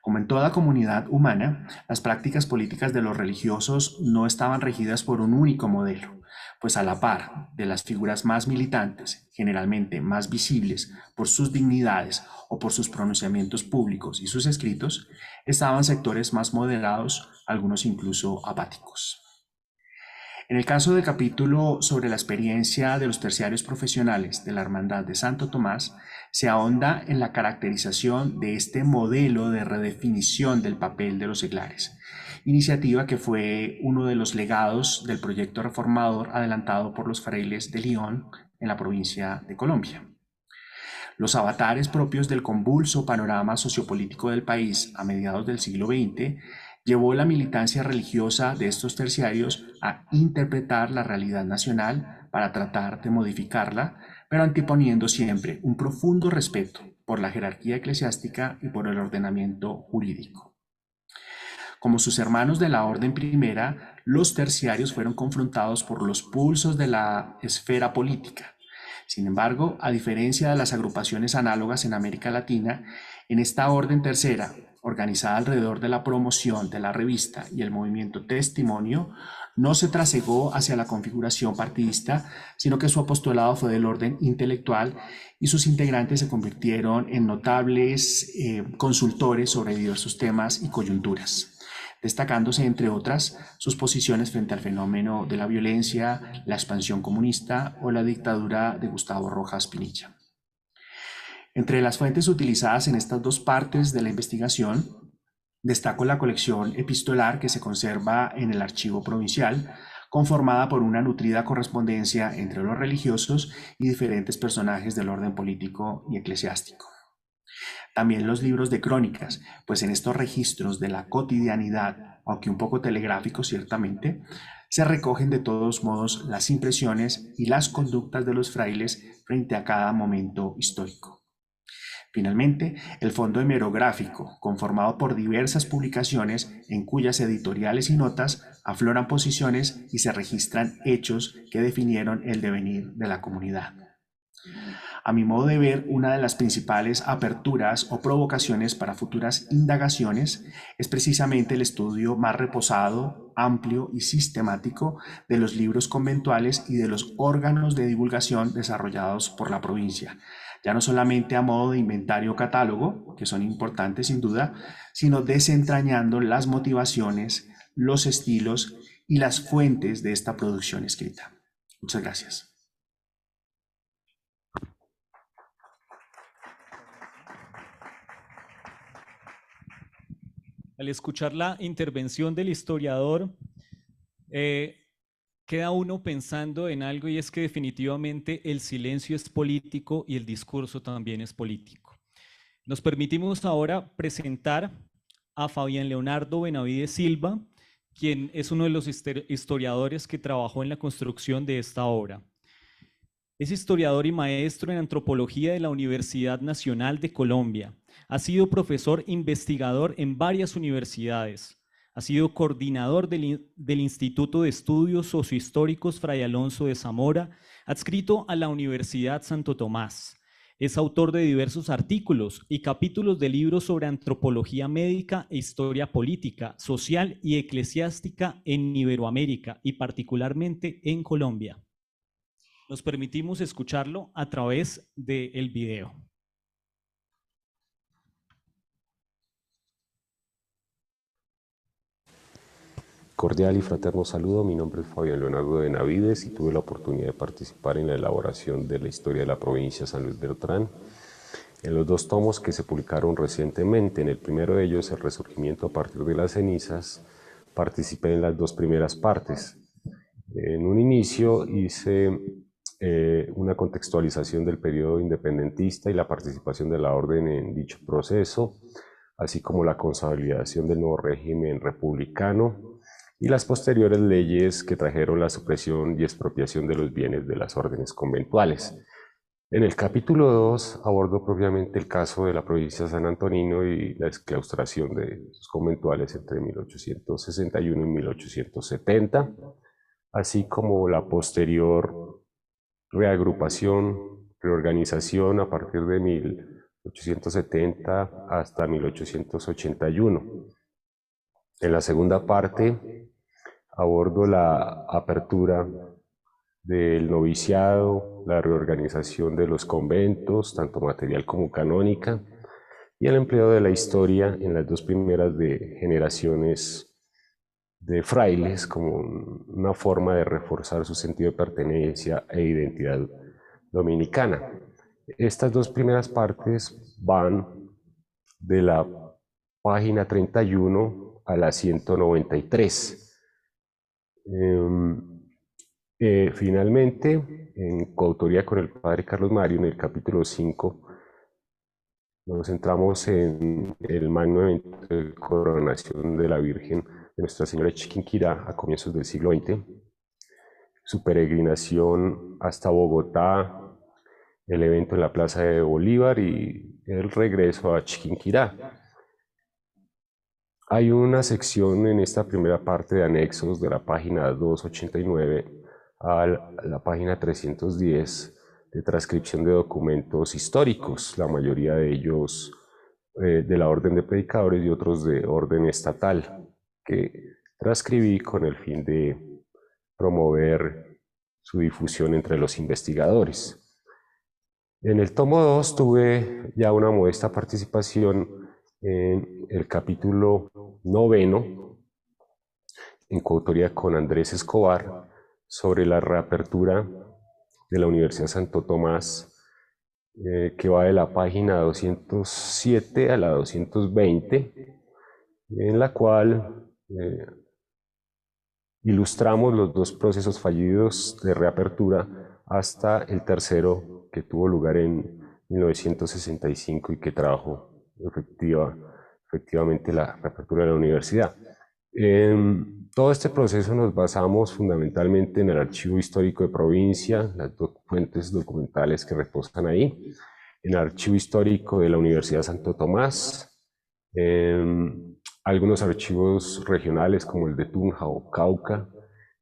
Como en toda comunidad humana, las prácticas políticas de los religiosos no estaban regidas por un único modelo, pues a la par de las figuras más militantes, generalmente más visibles por sus dignidades o por sus pronunciamientos públicos y sus escritos, estaban sectores más moderados, algunos incluso apáticos. En el caso del capítulo sobre la experiencia de los terciarios profesionales de la Hermandad de Santo Tomás, se ahonda en la caracterización de este modelo de redefinición del papel de los seglares, iniciativa que fue uno de los legados del proyecto reformador adelantado por los frailes de Lyon en la provincia de Colombia. Los avatares propios del convulso panorama sociopolítico del país a mediados del siglo XX llevó la militancia religiosa de estos terciarios a interpretar la realidad nacional para tratar de modificarla, pero anteponiendo siempre un profundo respeto por la jerarquía eclesiástica y por el ordenamiento jurídico. Como sus hermanos de la Orden Primera, los terciarios fueron confrontados por los pulsos de la esfera política. Sin embargo, a diferencia de las agrupaciones análogas en América Latina, en esta Orden Tercera, organizada alrededor de la promoción de la revista y el movimiento Testimonio, no se trasegó hacia la configuración partidista, sino que su apostolado fue del orden intelectual y sus integrantes se convirtieron en notables consultores sobre diversos temas y coyunturas, destacándose, entre otras, sus posiciones frente al fenómeno de la violencia, la expansión comunista o la dictadura de Gustavo Rojas Pinilla. Entre las fuentes utilizadas en estas 2 partes de la investigación, destaco la colección epistolar que se conserva en el Archivo Provincial, conformada por una nutrida correspondencia entre los religiosos y diferentes personajes del orden político y eclesiástico. También los libros de crónicas, pues en estos registros de la cotidianidad, aunque un poco telegráficos ciertamente, se recogen de todos modos las impresiones y las conductas de los frailes frente a cada momento histórico. Finalmente, el fondo hemerográfico, conformado por diversas publicaciones en cuyas editoriales y notas afloran posiciones y se registran hechos que definieron el devenir de la comunidad. A mi modo de ver, una de las principales aperturas o provocaciones para futuras indagaciones es precisamente el estudio más reposado, amplio y sistemático de los libros conventuales y de los órganos de divulgación desarrollados por la provincia, ya no solamente a modo de inventario o catálogo, que son importantes sin duda, sino desentrañando las motivaciones, los estilos y las fuentes de esta producción escrita. Muchas gracias. Al escuchar la intervención del historiador, queda uno pensando en algo, y es que definitivamente el silencio es político y el discurso también es político. Nos permitimos ahora presentar a Fabián Leonardo Benavides Silva, quien es uno de los historiadores que trabajó en la construcción de esta obra. Es historiador y maestro en antropología de la Universidad Nacional de Colombia. Ha sido profesor investigador en varias universidades. Ha sido coordinador del Instituto de Estudios Sociohistóricos Fray Alonso de Zamora, adscrito a la Universidad Santo Tomás. Es autor de diversos artículos y capítulos de libros sobre antropología médica e historia política, social y eclesiástica en Iberoamérica y particularmente en Colombia. Nos permitimos escucharlo a través del video. Cordial y fraterno saludo, mi nombre es Fabián Leonardo Benavides y tuve la oportunidad de participar en la elaboración de la historia de la provincia de San Luis Beltrán en los dos tomos que se publicaron recientemente. En el primero de ellos, El resurgimiento a partir de las cenizas, participé en las dos primeras partes. En un inicio hice una contextualización del periodo independentista y la participación de la orden en dicho proceso, así como la consolidación del nuevo régimen republicano y las posteriores leyes que trajeron la supresión y expropiación de los bienes de las órdenes conventuales. En el capítulo 2 abordo propiamente el caso de la provincia de San Antonino y la exclaustración de sus conventuales entre 1861 y 1870, así como la posterior reagrupación, reorganización a partir de 1870 hasta 1881. En la segunda parte abordo la apertura del noviciado, la reorganización de los conventos, tanto material como canónica, y el empleo de la historia en las dos primeras generaciones de frailes como una forma de reforzar su sentido de pertenencia e identidad dominicana. Estas dos primeras partes van de la página 31 a la 193. Finalmente, en coautoría con el padre Carlos Mario, en el capítulo 5, nos centramos en el magno evento de coronación de la Virgen de Nuestra Señora de Chiquinquirá a comienzos del siglo XX, su peregrinación hasta Bogotá, el evento en la Plaza de Bolívar y el regreso a Chiquinquirá. Hay una sección en esta primera parte de anexos de la página 289 a la página 310 de transcripción de documentos históricos, la mayoría de ellos de la orden de predicadores y otros de orden estatal, que transcribí con el fin de promover su difusión entre los investigadores. En el tomo 2 tuve ya una modesta participación en el capítulo 9, en coautoría con Andrés Escobar, sobre la reapertura de la Universidad Santo Tomás, que va de la página 207 a la 220, en la cual ilustramos los dos procesos fallidos de reapertura hasta el tercero que tuvo lugar en 1965 y que trajo efectivamente la reapertura de la universidad. En todo este proceso nos basamos fundamentalmente en el Archivo Histórico de Provincia, las fuentes documentales que reposan ahí, en el Archivo Histórico de la Universidad Santo Tomás, algunos archivos regionales como el de Tunja o Cauca,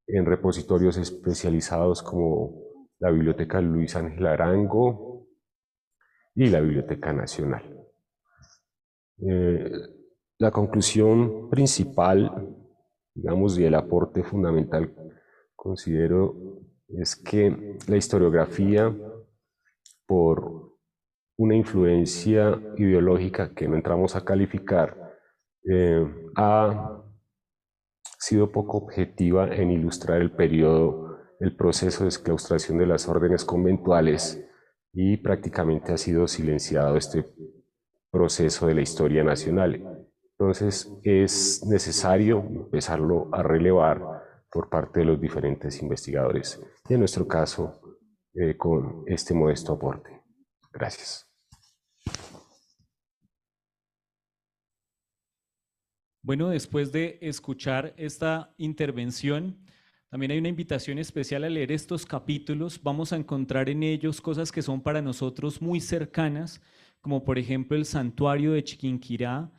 en repositorios especializados como la Biblioteca Luis Ángel Arango y la Biblioteca Nacional. La conclusión principal, digamos, y el aporte fundamental, considero, es que la historiografía, por una influencia ideológica que no entramos a calificar, ha sido poco objetiva en ilustrar el periodo, el proceso de exclaustración de las órdenes conventuales, y prácticamente ha sido silenciado este proceso de la historia nacional. Entonces es necesario empezarlo a relevar por parte de los diferentes investigadores, y en nuestro caso con este modesto aporte. Gracias. Bueno, después de escuchar esta intervención, también hay una invitación especial a leer estos capítulos. Vamos a encontrar en ellos cosas que son para nosotros muy cercanas, como por ejemplo el santuario de Chiquinquirá,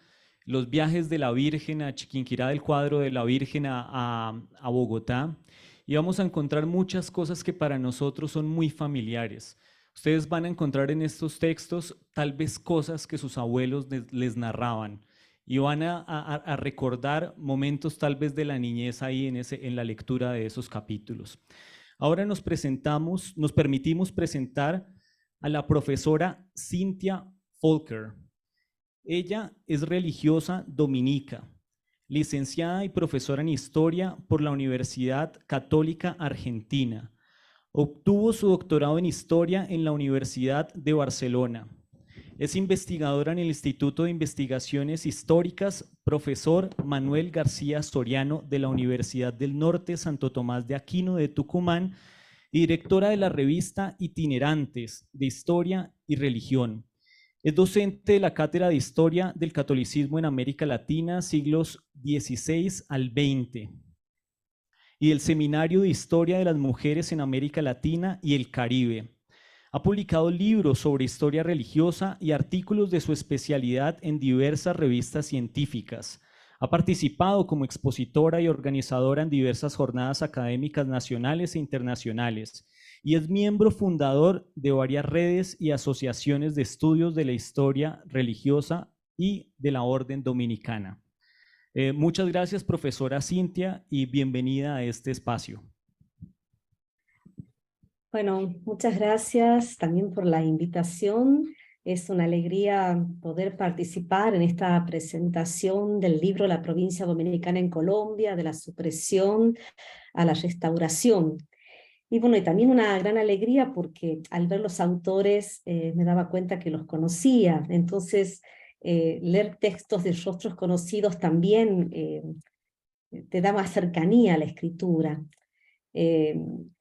los viajes de la Virgen a Chiquinquirá, del cuadro de la Virgen a Bogotá, y vamos a encontrar muchas cosas que para nosotros son muy familiares. Ustedes van a encontrar en estos textos tal vez cosas que sus abuelos les narraban, y van a recordar momentos tal vez de la niñez ahí en la lectura de esos capítulos. Ahora nos permitimos presentar a la profesora Cynthia Folker. Ella es religiosa dominica, licenciada y profesora en Historia por la Universidad Católica Argentina. Obtuvo su doctorado en Historia en la Universidad de Barcelona. Es investigadora en el Instituto de Investigaciones Históricas, profesor Manuel García Soriano de la Universidad del Norte Santo Tomás de Aquino de Tucumán y directora de la revista Itinerantes de Historia y Religión. Es docente de la Cátedra de Historia del Catolicismo en América Latina, siglos XVI al XX, y del Seminario de Historia de las Mujeres en América Latina y el Caribe. Ha publicado libros sobre historia religiosa y artículos de su especialidad en diversas revistas científicas. Ha participado como expositora y organizadora en diversas jornadas académicas nacionales e internacionales y es miembro fundador de varias redes y asociaciones de estudios de la historia religiosa y de la Orden Dominicana. Muchas gracias, profesora Cynthia, y bienvenida a este espacio. Bueno, muchas gracias también por la invitación. Es una alegría poder participar en esta presentación del libro La provincia dominicana en Colombia, de la supresión a la restauración. Y bueno, y también una gran alegría porque al ver los autores me daba cuenta que los conocía. Entonces, leer textos de rostros conocidos también te da más cercanía a la escritura.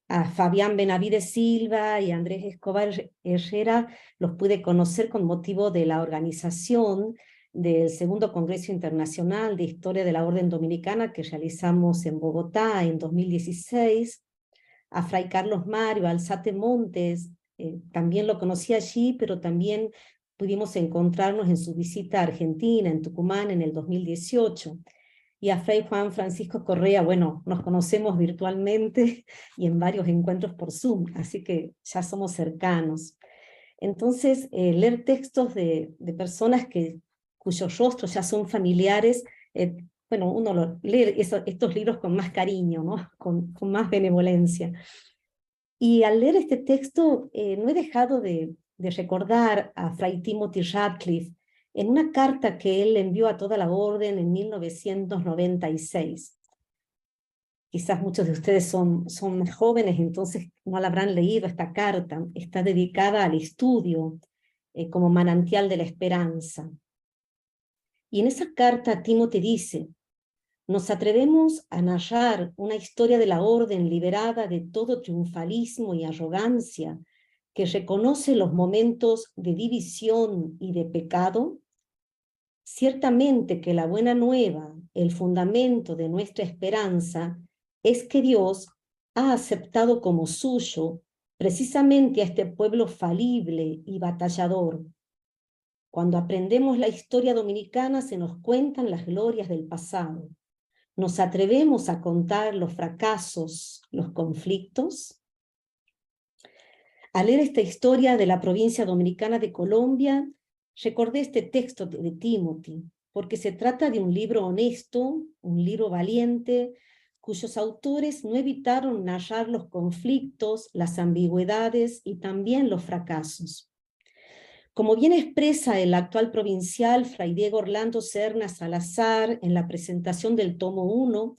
A Fabián Benavides Silva y Andrés Escobar Herrera los pude conocer con motivo de la organización del segundo Congreso Internacional de Historia de la Orden Dominicana que realizamos en Bogotá en 2016. A Fray Carlos Mario Alzate Montes, también lo conocí allí, pero también pudimos encontrarnos en su visita a Argentina, en Tucumán, en el 2018. Y a Fray Juan Francisco Correa, bueno, nos conocemos virtualmente y en varios encuentros por Zoom, así que ya somos cercanos. Entonces, leer textos de personas cuyos rostros ya son familiares, bueno, uno lee estos libros con más cariño, ¿no? Con más benevolencia. Y al leer este texto, no he dejado de recordar a Fray Timothy Radcliffe, en una carta que él envió a toda la orden en 1996. Quizás muchos de ustedes son más jóvenes, entonces no la habrán leído esta carta. Está dedicada al estudio como manantial de la esperanza. Y en esa carta Timothy dice: nos atrevemos a narrar una historia de la orden liberada de todo triunfalismo y arrogancia, que reconoce los momentos de división y de pecado, Ciertamente que la buena nueva, el fundamento de nuestra esperanza, es que Dios ha aceptado como suyo precisamente a este pueblo falible y batallador. Cuando aprendemos la historia dominicana se nos cuentan las glorias del pasado. ¿Nos atrevemos a contar los fracasos, los conflictos? Al leer esta historia de la provincia dominicana de Colombia, recordé este texto de Timothy, porque se trata de un libro honesto, un libro valiente, cuyos autores no evitaron narrar los conflictos, las ambigüedades y también los fracasos. Como bien expresa el actual provincial Fray Diego Orlando Serna Salazar en la presentación del tomo 1,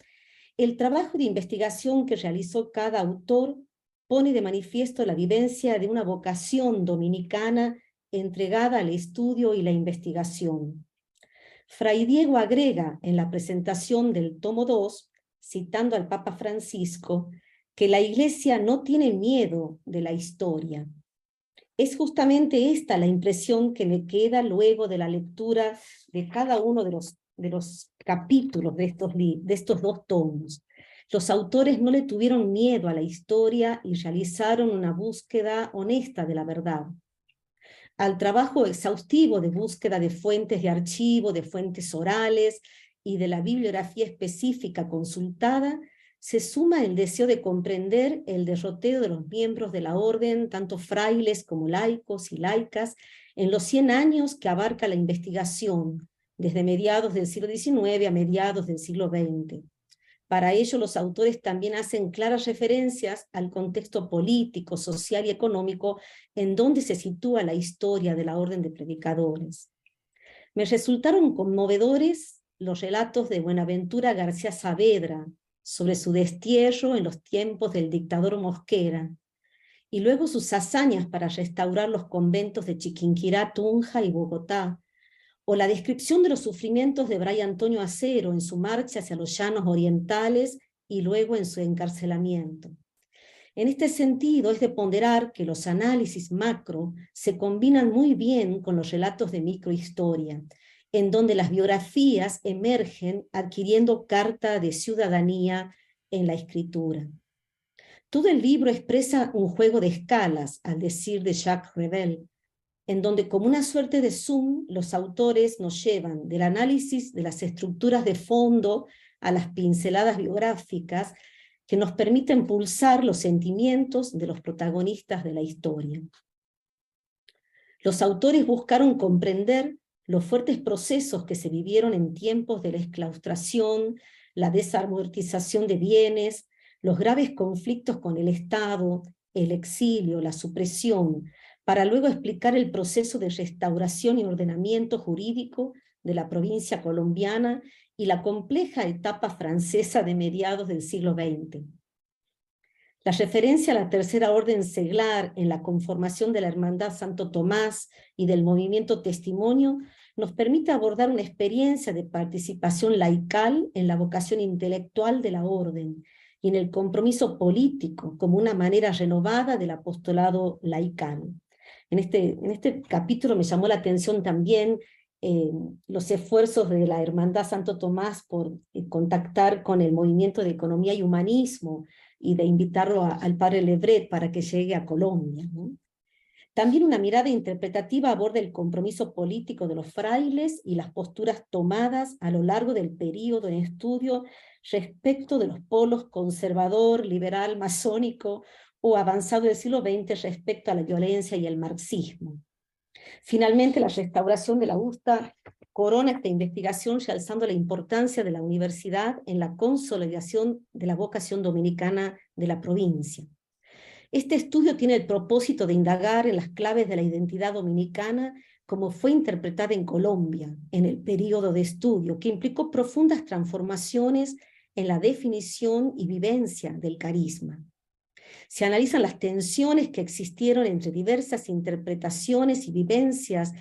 el trabajo de investigación que realizó cada autor pone de manifiesto la vivencia de una vocación dominicana entregada al estudio y la investigación. Fray Diego agrega en la presentación del tomo 2, citando al Papa Francisco, que la Iglesia no tiene miedo de la historia. Es justamente esta la impresión que me queda luego de la lectura de cada uno de los capítulos de estos dos tomos. Los autores no le tuvieron miedo a la historia y realizaron una búsqueda honesta de la verdad. Al trabajo exhaustivo de búsqueda de fuentes de archivo, de fuentes orales y de la bibliografía específica consultada, se suma el deseo de comprender el derrotero de los miembros de la orden, tanto frailes como laicos y laicas, en los 100 años que abarca la investigación, desde mediados del siglo XIX a mediados del siglo XX. Para ello, los autores también hacen claras referencias al contexto político, social y económico en donde se sitúa la historia de la orden de predicadores. Me resultaron conmovedores los relatos de Buenaventura García Saavedra sobre su destierro en los tiempos del dictador Mosquera, y luego sus hazañas para restaurar los conventos de Chiquinquirá, Tunja y Bogotá, o la descripción de los sufrimientos de Bray Antonio Acero en su marcha hacia los llanos orientales y luego en su encarcelamiento. En este sentido es de ponderar que los análisis macro se combinan muy bien con los relatos de microhistoria, en donde las biografías emergen adquiriendo carta de ciudadanía en la escritura. Todo el libro expresa un juego de escalas, al decir de Jacques Revel, en donde como una suerte de zoom los autores nos llevan del análisis de las estructuras de fondo a las pinceladas biográficas que nos permiten pulsar los sentimientos de los protagonistas de la historia. Los autores buscaron comprender los fuertes procesos que se vivieron en tiempos de la exclaustración, la desamortización de bienes, los graves conflictos con el Estado, el exilio, la supresión, para luego explicar el proceso de restauración y ordenamiento jurídico de la provincia colombiana y la compleja etapa francesa de mediados del siglo XX. La referencia a la Tercera Orden Seglar en la conformación de la Hermandad Santo Tomás y del movimiento Testimonio nos permite abordar una experiencia de participación laical en la vocación intelectual de la orden y en el compromiso político como una manera renovada del apostolado laical. En este capítulo me llamó la atención también los esfuerzos de la Hermandad Santo Tomás por contactar con el movimiento de economía y humanismo y de invitarlo al padre Lebret para que llegue a Colombia, ¿no? También una mirada interpretativa aborda el compromiso político de los frailes y las posturas tomadas a lo largo del período en estudio respecto de los polos conservador, liberal, masónico o avanzado del siglo XX respecto a la violencia y el marxismo. Finalmente, la restauración de la USTA corona esta investigación realzando la importancia de la universidad en la consolidación de la vocación dominicana de la provincia. Este estudio tiene el propósito de indagar en las claves de la identidad dominicana como fue interpretada en Colombia en el período de estudio, que implicó profundas transformaciones en la definición y vivencia del carisma. Se analizan las tensiones que existieron entre diversas interpretaciones y vivencias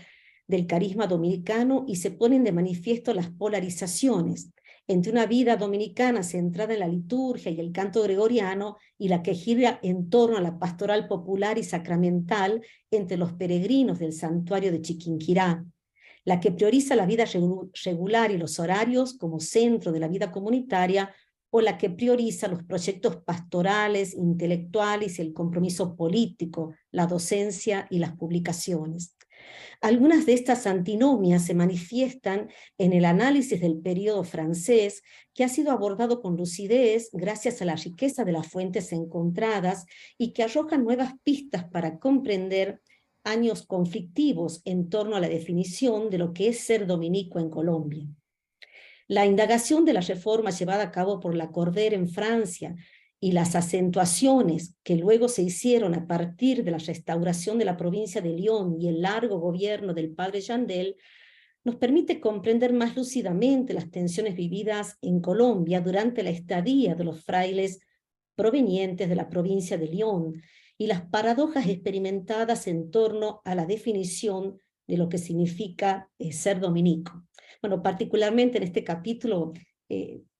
del carisma dominicano y se ponen de manifiesto las polarizaciones entre una vida dominicana centrada en la liturgia y el canto gregoriano y la que gira en torno a la pastoral popular y sacramental entre los peregrinos del santuario de Chiquinquirá, la que prioriza la vida regular y los horarios como centro de la vida comunitaria, o la que prioriza los proyectos pastorales, intelectuales y el compromiso político, la docencia y las publicaciones. Algunas de estas antinomias se manifiestan en el análisis del periodo francés, que ha sido abordado con lucidez gracias a la riqueza de las fuentes encontradas y que arrojan nuevas pistas para comprender años conflictivos en torno a la definición de lo que es ser dominico en Colombia. La indagación de la reforma llevada a cabo por Lacordaire en Francia y las acentuaciones que luego se hicieron a partir de la restauración de la provincia de Lyon y el largo gobierno del padre Yandel, nos permite comprender más lúcidamente las tensiones vividas en Colombia durante la estadía de los frailes provenientes de la provincia de Lyon y las paradojas experimentadas en torno a la definición de lo que significa ser dominico. Bueno, particularmente en este capítulo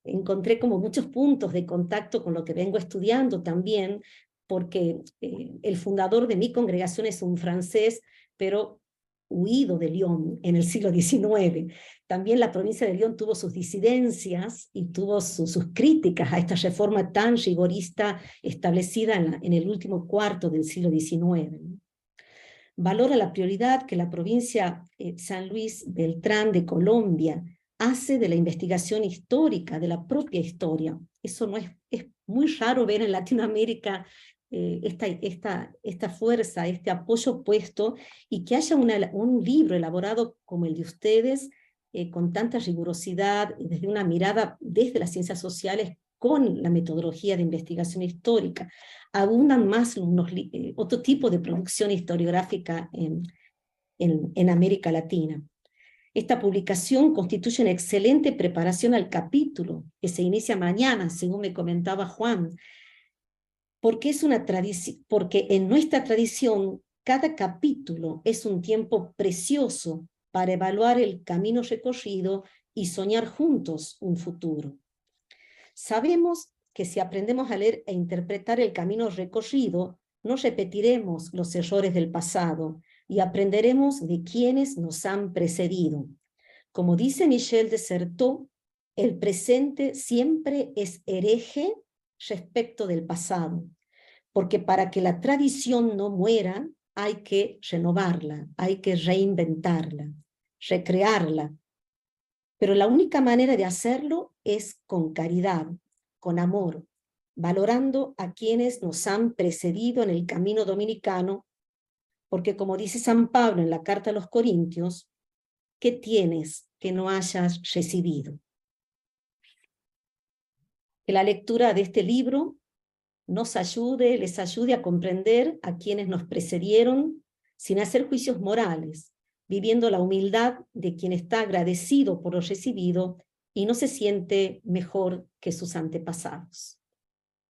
encontré como muchos puntos de contacto con lo que vengo estudiando también, porque el fundador de mi congregación es un francés, pero huido de Lyon en el siglo XIX. También la provincia de Lyon tuvo sus disidencias y tuvo sus críticas a esta reforma tan rigorista establecida en el último cuarto del siglo XIX. Valora la prioridad que la provincia San Luis Beltrán de Colombia hace de la investigación histórica, de la propia historia. Eso no es muy raro ver en Latinoamérica esta fuerza, este apoyo puesto, y que haya un libro elaborado como el de ustedes, con tanta rigurosidad, desde una mirada desde las ciencias sociales, con la metodología de investigación histórica. Abundan más otro tipo de producción historiográfica en América Latina. Esta publicación constituye una excelente preparación al capítulo, que se inicia mañana, según me comentaba Juan, porque en nuestra tradición cada capítulo es un tiempo precioso para evaluar el camino recorrido y soñar juntos un futuro. Sabemos que si aprendemos a leer e interpretar el camino recorrido, no repetiremos los errores del pasado y aprenderemos de quienes nos han precedido. Como dice Michel de Certeau, el presente siempre es hereje respecto del pasado, porque para que la tradición no muera hay que renovarla, hay que reinventarla, recrearla. Pero la única manera de hacerlo es con caridad, con amor, valorando a quienes nos han precedido en el camino dominicano, porque como dice San Pablo en la carta a los Corintios, ¿qué tienes que no hayas recibido? Que la lectura de este libro les ayude a comprender a quienes nos precedieron sin hacer juicios morales, viviendo la humildad de quien está agradecido por lo recibido y no se siente mejor que sus antepasados.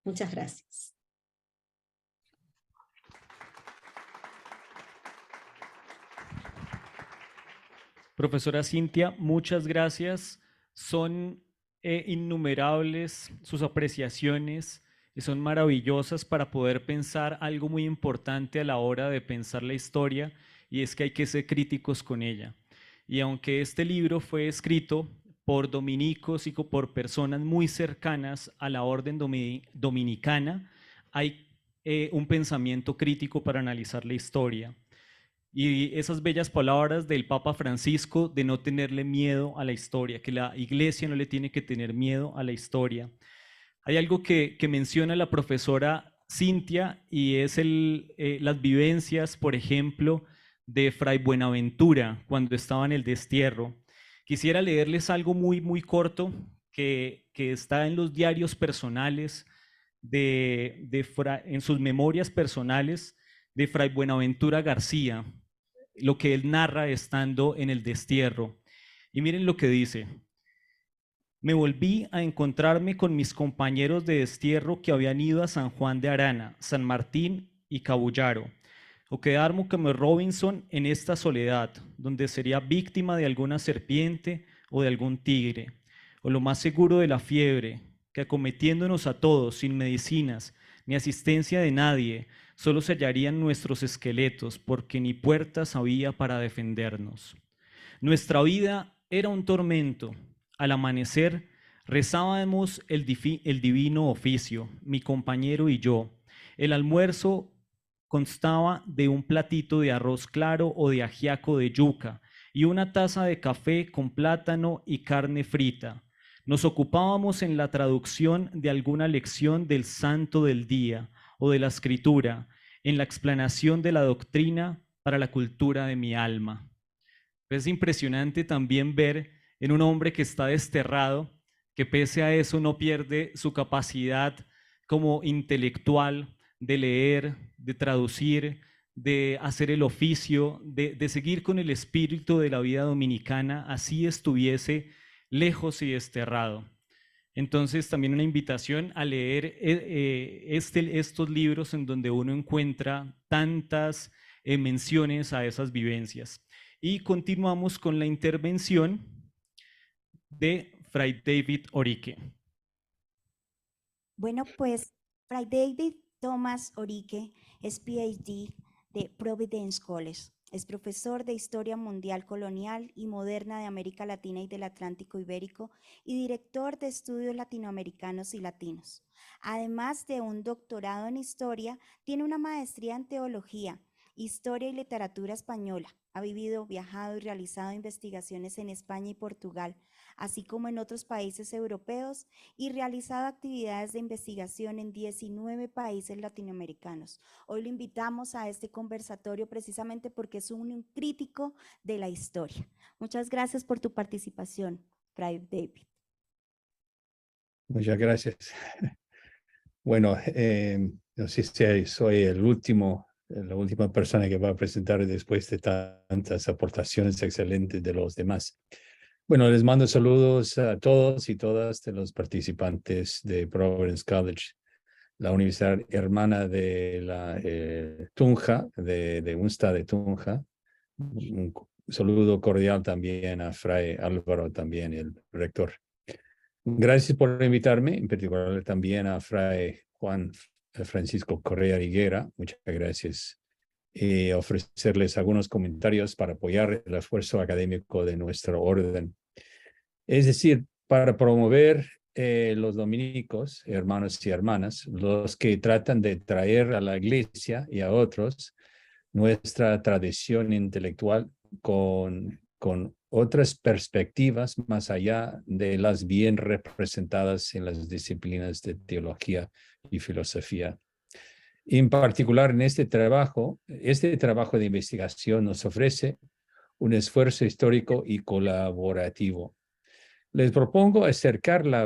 Muchas gracias. Profesora Cintia, muchas gracias. Son innumerables sus apreciaciones y son maravillosas para poder pensar algo muy importante a la hora de pensar la historia, y es que hay que ser críticos con ella. Y aunque este libro fue escrito por dominicos y por personas muy cercanas a la orden dominicana, hay un pensamiento crítico para analizar la historia. Y esas bellas palabras del Papa Francisco de no tenerle miedo a la historia, que la Iglesia no le tiene que tener miedo a la historia. Hay algo que menciona la profesora Cintia, y es las vivencias, por ejemplo, de Fray Buenaventura cuando estaba en el destierro. Quisiera leerles algo muy, muy corto que está en los diarios personales, en sus memorias personales de Fray Buenaventura García, lo que él narra estando en el destierro. Y miren lo que dice: me volví a encontrarme con mis compañeros de destierro que habían ido a San Juan de Arana, San Martín y Cabullaro, o quedarme como Robinson en esta soledad, donde sería víctima de alguna serpiente o de algún tigre, o lo más seguro de la fiebre, que acometiéndonos a todos sin medicinas ni asistencia de nadie, solo se hallarían nuestros esqueletos, porque ni puertas había para defendernos. Nuestra vida era un tormento. Al amanecer, rezábamos el divino oficio, mi compañero y yo. El almuerzo constaba de un platito de arroz claro o de ajiaco de yuca y una taza de café con plátano y carne frita. Nos ocupábamos en la traducción de alguna lección del santo del día o de la escritura, en la explanación de la doctrina para la cultura de mi alma. Es impresionante también ver en un hombre que está desterrado, que pese a eso no pierde su capacidad como intelectual de leer, de traducir, de hacer el oficio, de seguir con el espíritu de la vida dominicana, así estuviese lejos y desterrado. Entonces también una invitación a leer estos libros en donde uno encuentra tantas menciones a esas vivencias. Y continuamos con la intervención de Fray David Orique. Bueno, pues Fray David Thomas Orique es PhD de Providence College. Es profesor de Historia Mundial Colonial y Moderna de América Latina y del Atlántico Ibérico y director de Estudios Latinoamericanos y Latinos. Además de un doctorado en Historia, tiene una maestría en Teología, Historia y Literatura Española. Ha vivido, viajado y realizado investigaciones en España y Portugal, así como en otros países europeos, y realizado actividades de investigación en 19 países latinoamericanos. Hoy lo invitamos a este conversatorio precisamente porque es un crítico de la historia. Muchas gracias por tu participación, Fray David. Muchas gracias. Bueno, no sé si soy la última persona que va a presentar después de tantas aportaciones excelentes de los demás. Bueno, les mando saludos a todos y todas de los participantes de Providence College, la universidad hermana de la Tunja, de UNSTA de Tunja. Un saludo cordial también a Fray Álvaro, también el rector. Gracias por invitarme, en particular también a Fray Juan Francisco Correa Higuera. Muchas gracias. Y ofrecerles algunos comentarios para apoyar el esfuerzo académico de nuestro orden. Es decir, para promover los dominicos, hermanos y hermanas, los que tratan de traer a la iglesia y a otros nuestra tradición intelectual con otras perspectivas más allá de las bien representadas en las disciplinas de teología y filosofía. En particular, en este trabajo de investigación nos ofrece un esfuerzo histórico y colaborativo. Les propongo acercar la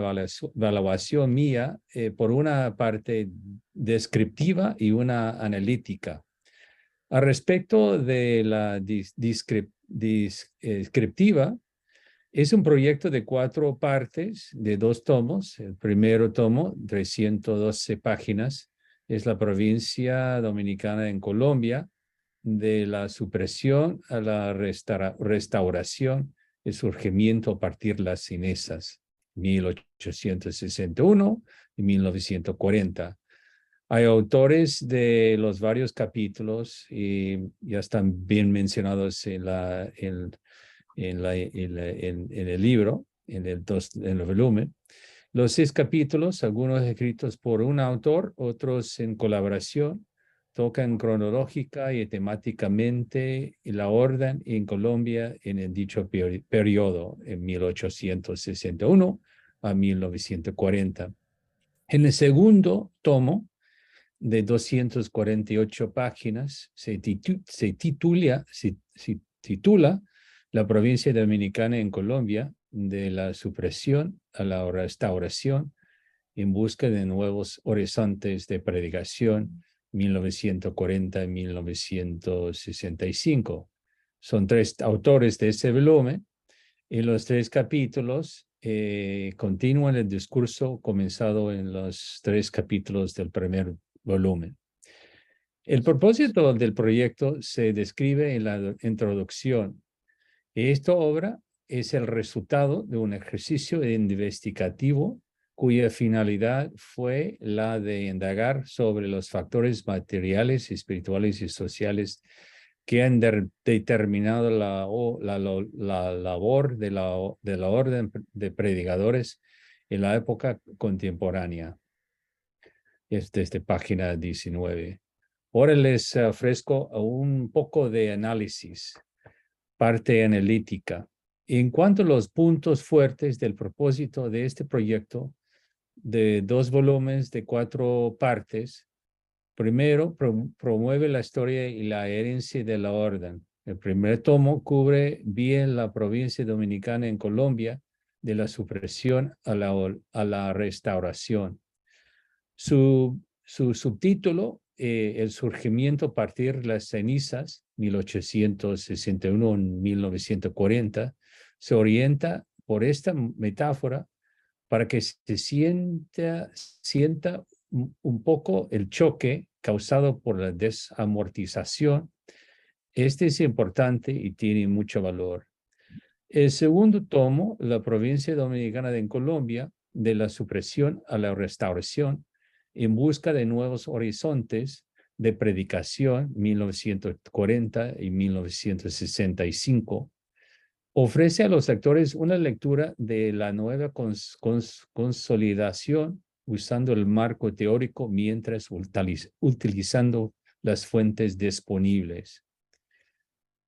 evaluación mía por una parte descriptiva y una analítica. Al respecto de la descriptiva, es un proyecto de 4 partes, de 2 tomos. El primero tomo, 312 páginas, es la provincia dominicana en Colombia, de la supresión a la restauración, el surgimiento a partir de las cenizas, 1861 y 1940. Hay autores de los varios capítulos y ya están bien mencionados en el libro, en el volumen. Los 6 capítulos, algunos escritos por un autor, otros en colaboración, tocan cronológica y temáticamente la orden en Colombia en el dicho periodo, en 1861 a 1940. En el segundo tomo, de 248 páginas, se titula La provincia dominicana en Colombia, de la supresión a la restauración, en busca de nuevos horizontes de predicación, 1940 y 1965. Son 3 autores de ese volumen. En los 3 capítulos continúan el discurso comenzado en los 3 capítulos del primer volumen. El propósito del proyecto se describe en la introducción. Esta obra es el resultado de un ejercicio investigativo cuya finalidad fue la de indagar sobre los factores materiales, espirituales y sociales que han determinado la labor de la orden de predicadores en la época contemporánea. Es desde página 19. Ahora les ofrezco un poco de análisis, parte analítica. En cuanto a los puntos fuertes del propósito de este proyecto, de 2 volúmenes de 4 partes, primero, promueve la historia y la herencia de la orden. El primer tomo cubre bien la provincia dominicana en Colombia, de la supresión a la restauración. Su subtítulo, El surgimiento a partir de las cenizas, 1861-1940, se orienta por esta metáfora para que se sienta un poco el choque causado por la desamortización. Este es importante y tiene mucho valor. El segundo tomo, La provincia dominicana en Colombia, de la supresión a la restauración, en busca de nuevos horizontes de predicación, 1940 y 1965, ofrece a los lectores una lectura de la nueva consolidación usando el marco teórico mientras utilizando las fuentes disponibles.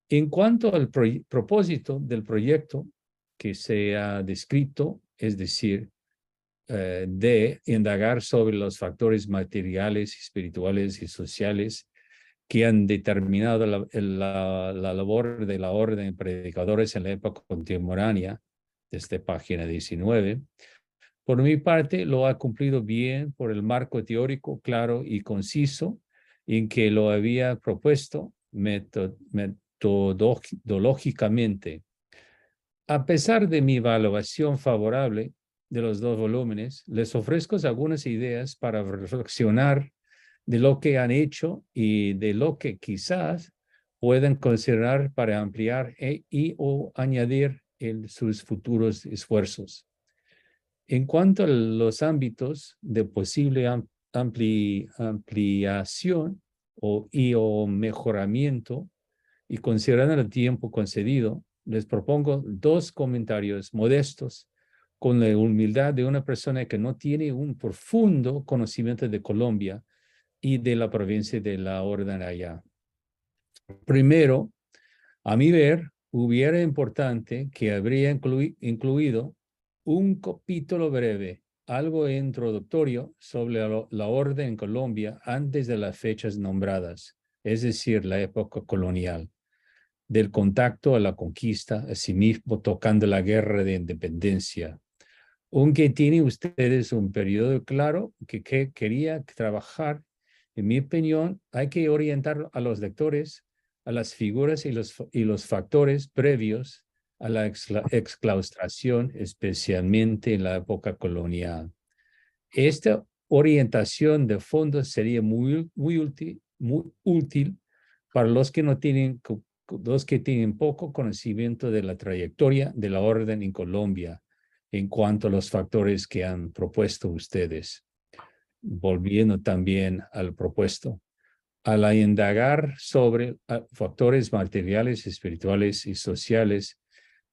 En cuanto al propósito del proyecto que se ha descrito, es decir, de indagar sobre los factores materiales, espirituales y sociales que han determinado la labor de la orden de predicadores en la época contemporánea, desde página 19. Por mi parte, lo ha cumplido bien por el marco teórico claro y conciso en que lo había propuesto metodológicamente. A pesar de mi evaluación favorable de los 2 volúmenes, les ofrezco algunas ideas para reflexionar de lo que han hecho y de lo que quizás puedan considerar para ampliar o añadir en sus futuros esfuerzos. En cuanto a los ámbitos de posible ampliación o mejoramiento, y considerando el tiempo concedido, les propongo 2 comentarios modestos con la humildad de una persona que no tiene un profundo conocimiento de Colombia y de la provincia de la orden allá. Primero, a mi ver, hubiera importante que habría incluido un capítulo breve, algo introductorio sobre la orden en Colombia antes de las fechas nombradas, es decir, la época colonial, del contacto a la conquista, asimismo tocando la guerra de independencia. Aunque tienen ustedes un periodo claro que quería trabajar, en mi opinión, hay que orientar a los lectores a las figuras y los factores previos a la exclaustración, especialmente en la época colonial. Esta orientación de fondo sería muy útil para los que tienen poco conocimiento de la trayectoria de la orden en Colombia en cuanto a los factores que han propuesto ustedes. Volviendo también al propuesto, al indagar sobre factores materiales, espirituales y sociales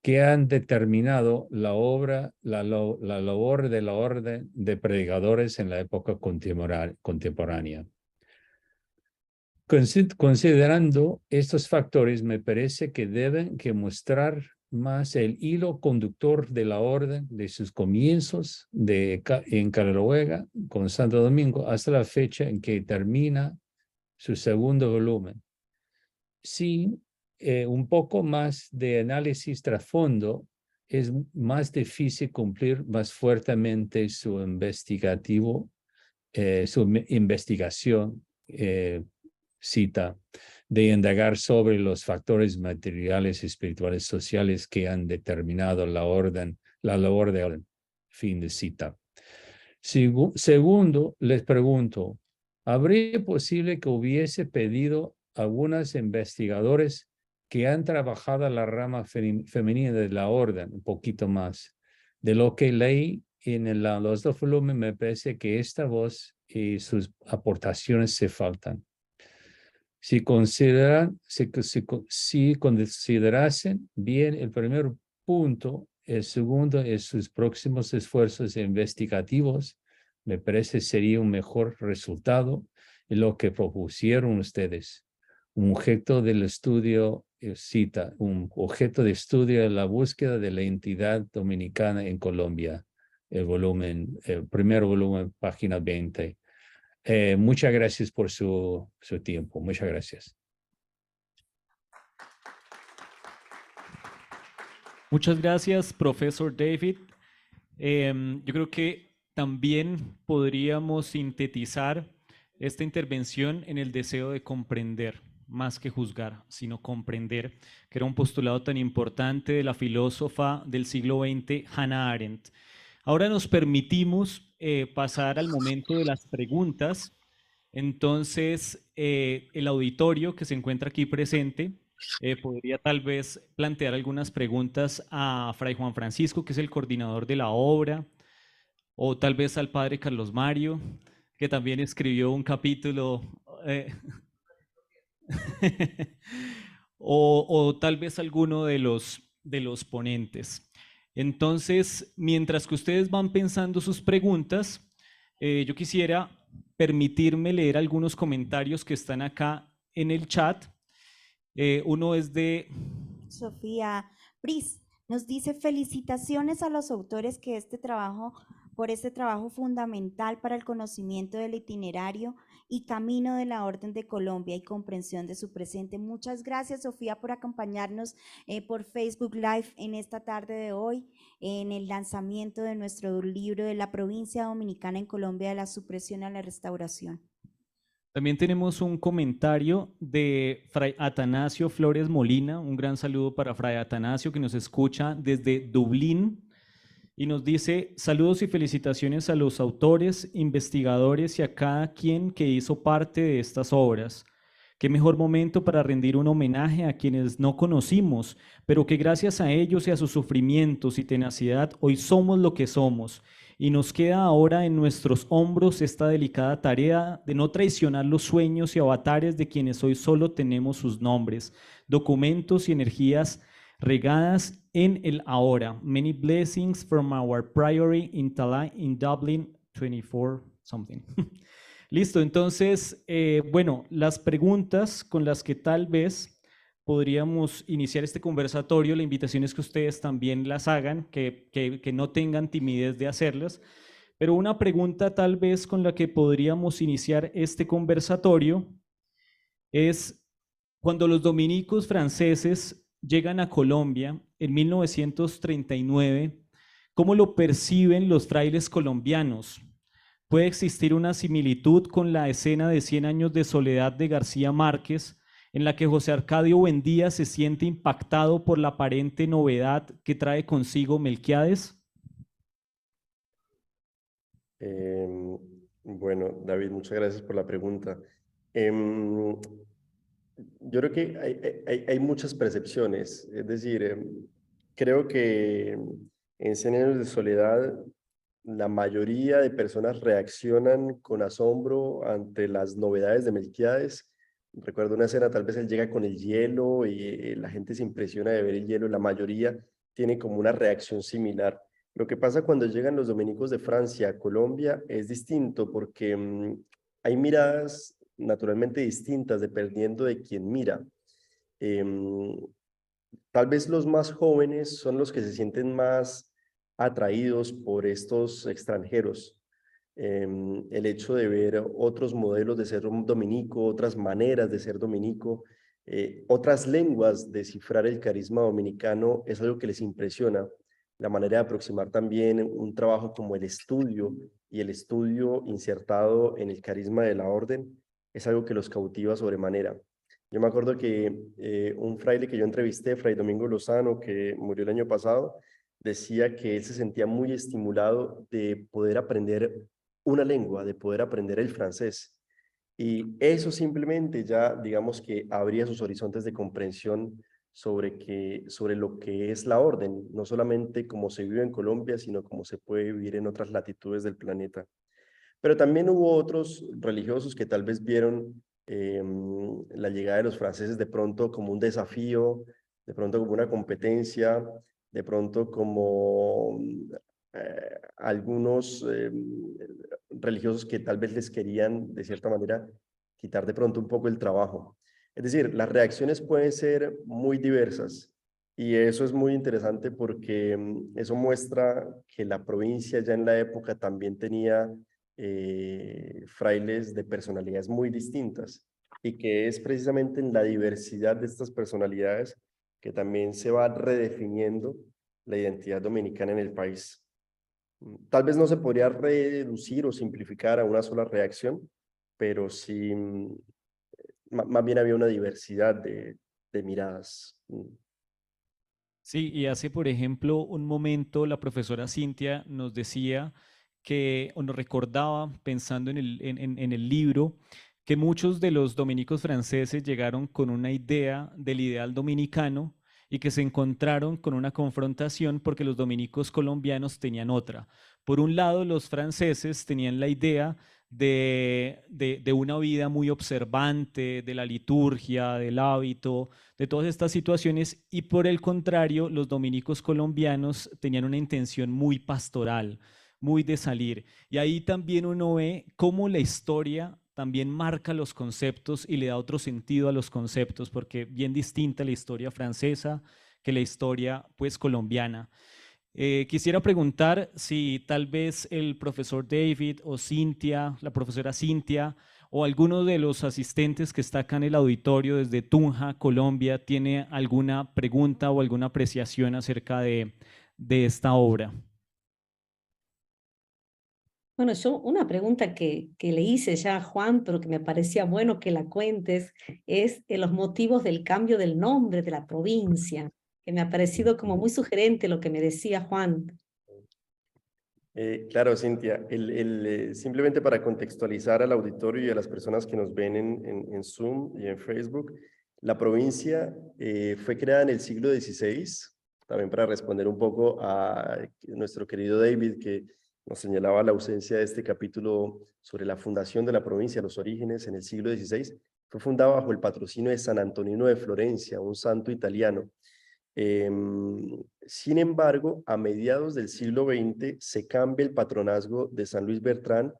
que han determinado la labor de la orden de predicadores en la época contemporánea. Considerando estos factores, me parece que deben mostrar más el hilo conductor de la orden de sus comienzos en Caleruega con Santo Domingo hasta la fecha en que termina su segundo volumen. Sí, un poco más de análisis trasfondo, es más difícil cumplir más fuertemente su investigación cita de indagar sobre los factores materiales, espirituales, sociales que han determinado la labor de orden. Fin de cita. Segundo, les pregunto, ¿habría posible que hubiese pedido a algunos investigadores que han trabajado la rama femenina de la orden un poquito más? De lo que leí en los 2 volúmenes, me parece que esta voz y sus aportaciones se faltan. Si considerasen bien el primer punto, el segundo es sus próximos esfuerzos investigativos, me parece sería un mejor resultado en lo que propusieron ustedes. Un objeto del estudio, cita, un objeto de estudio de la búsqueda de la entidad dominicana en Colombia, el primer volumen, página 20. Muchas gracias por su tiempo. Muchas gracias. Muchas gracias, profesor David. Yo creo que también podríamos sintetizar esta intervención en el deseo de comprender, más que juzgar, sino comprender, que era un postulado tan importante de la filósofa del siglo XX, Hannah Arendt. Ahora nos permitimos pasar al momento de las preguntas. Entonces, el auditorio que se encuentra aquí presente podría tal vez plantear algunas preguntas a Fray Juan Francisco, que es el coordinador de la obra, o tal vez al padre Carlos Mario, que también escribió un capítulo, o tal vez alguno de los ponentes. Entonces, mientras que ustedes van pensando sus preguntas, yo quisiera permitirme leer algunos comentarios que están acá en el chat. Uno es de Sofía Pris nos dice: felicitaciones a los autores por este trabajo fundamental para el conocimiento del itinerario y camino de la Orden de Colombia y comprensión de su presente. Muchas gracias, Sofía, por acompañarnos por Facebook Live en esta tarde de hoy, en el lanzamiento de nuestro libro de la provincia dominicana en Colombia, de la supresión a la restauración. También tenemos un comentario de Fray Atanasio Flores Molina. Un gran saludo para Fray Atanasio, que nos escucha desde Dublín, y nos dice: saludos y felicitaciones a los autores, investigadores y a cada quien que hizo parte de estas obras. Qué mejor momento para rendir un homenaje a quienes no conocimos, pero que gracias a ellos y a sus sufrimientos y tenacidad hoy somos lo que somos. Y nos queda ahora en nuestros hombros esta delicada tarea de no traicionar los sueños y avatares de quienes hoy solo tenemos sus nombres, documentos y energías regadas en el ahora. Many blessings from our priory in Dublin 24 something. Listo, entonces, bueno, las preguntas con las que tal vez podríamos iniciar este conversatorio, la invitación es que ustedes también las hagan, que no tengan timidez de hacerlas, pero una pregunta tal vez con la que podríamos iniciar este conversatorio es: cuando los dominicos franceses llegan a Colombia en 1939, ¿cómo lo perciben los frailes colombianos? ¿Puede existir una similitud con la escena de 100 años de soledad de García Márquez, en la que José Arcadio Buendía se siente impactado por la aparente novedad que trae consigo Melquiades? Bueno, David, muchas gracias por la pregunta. Yo creo que hay muchas percepciones, es decir, creo que en 100 años de soledad la mayoría de personas reaccionan con asombro ante las novedades de Melquiades. Recuerdo una escena, tal vez él llega con el hielo y la gente se impresiona de ver el hielo, la mayoría tiene como una reacción similar. Lo que pasa cuando llegan los dominicos de Francia a Colombia es distinto porque hay miradas naturalmente distintas dependiendo de quién mira. Tal vez los más jóvenes son los que se sienten más atraídos por estos extranjeros. El hecho de ver otros modelos de ser un dominico, otras maneras de ser dominico, otras lenguas de cifrar el carisma dominicano es algo que les impresiona. La manera de aproximar también un trabajo como el estudio y el estudio insertado en el carisma de la orden es algo que los cautiva sobremanera. Yo me acuerdo que un fraile que yo entrevisté, Fray Domingo Lozano, que murió el año pasado, decía que él se sentía muy estimulado de poder aprender una lengua, de poder aprender el francés. Y eso simplemente ya, digamos que abría sus horizontes de comprensión sobre lo que es la orden, no solamente cómo se vive en Colombia, sino cómo se puede vivir en otras latitudes del planeta. Pero también hubo otros religiosos que tal vez vieron la llegada de los franceses de pronto como un desafío, de pronto como una competencia, de pronto como algunos religiosos que tal vez les querían de cierta manera quitar de pronto un poco el trabajo. Es decir, las reacciones pueden ser muy diversas y eso es muy interesante porque eso muestra que la provincia ya en la época también tenía frailes de personalidades muy distintas y que es precisamente en la diversidad de estas personalidades que también se va redefiniendo la identidad dominicana en el país. Tal vez no se podría reducir o simplificar a una sola reacción, pero sí, más bien había una diversidad de miradas. Sí, y hace, por ejemplo, un momento la profesora Cintia nos decía que, o nos recordaba, pensando en el libro, que muchos de los dominicos franceses llegaron con una idea del ideal dominicano y que se encontraron con una confrontación porque los dominicos colombianos tenían otra. Por un lado, los franceses tenían la idea de una vida muy observante, de la liturgia, del hábito, de todas estas situaciones, y por el contrario, los dominicos colombianos tenían una intención muy pastoral, muy de salir. Y ahí también uno ve cómo la historia también marca los conceptos y le da otro sentido a los conceptos, porque bien distinta la historia francesa que la historia pues colombiana. Quisiera preguntar si tal vez el profesor David o Cintia, la profesora Cintia, o alguno de los asistentes que está acá en el auditorio desde Tunja, Colombia, tiene alguna pregunta o alguna apreciación acerca de esta obra. Bueno, yo una pregunta que le hice ya a Juan, pero que me parecía bueno que la cuentes, es los motivos del cambio del nombre de la provincia, que me ha parecido como muy sugerente lo que me decía Juan. Claro, Cintia, simplemente para contextualizar al auditorio y a las personas que nos ven en Zoom y en Facebook, la provincia fue creada en el siglo XVI, también para responder un poco a nuestro querido David, que nos señalaba la ausencia de este capítulo sobre la fundación de la provincia, los orígenes en el siglo XVI. Fue fundada bajo el patrocinio de San Antonino de Florencia, un santo italiano. Sin embargo, a mediados del siglo XX se cambia el patronazgo de San Luis Bertrán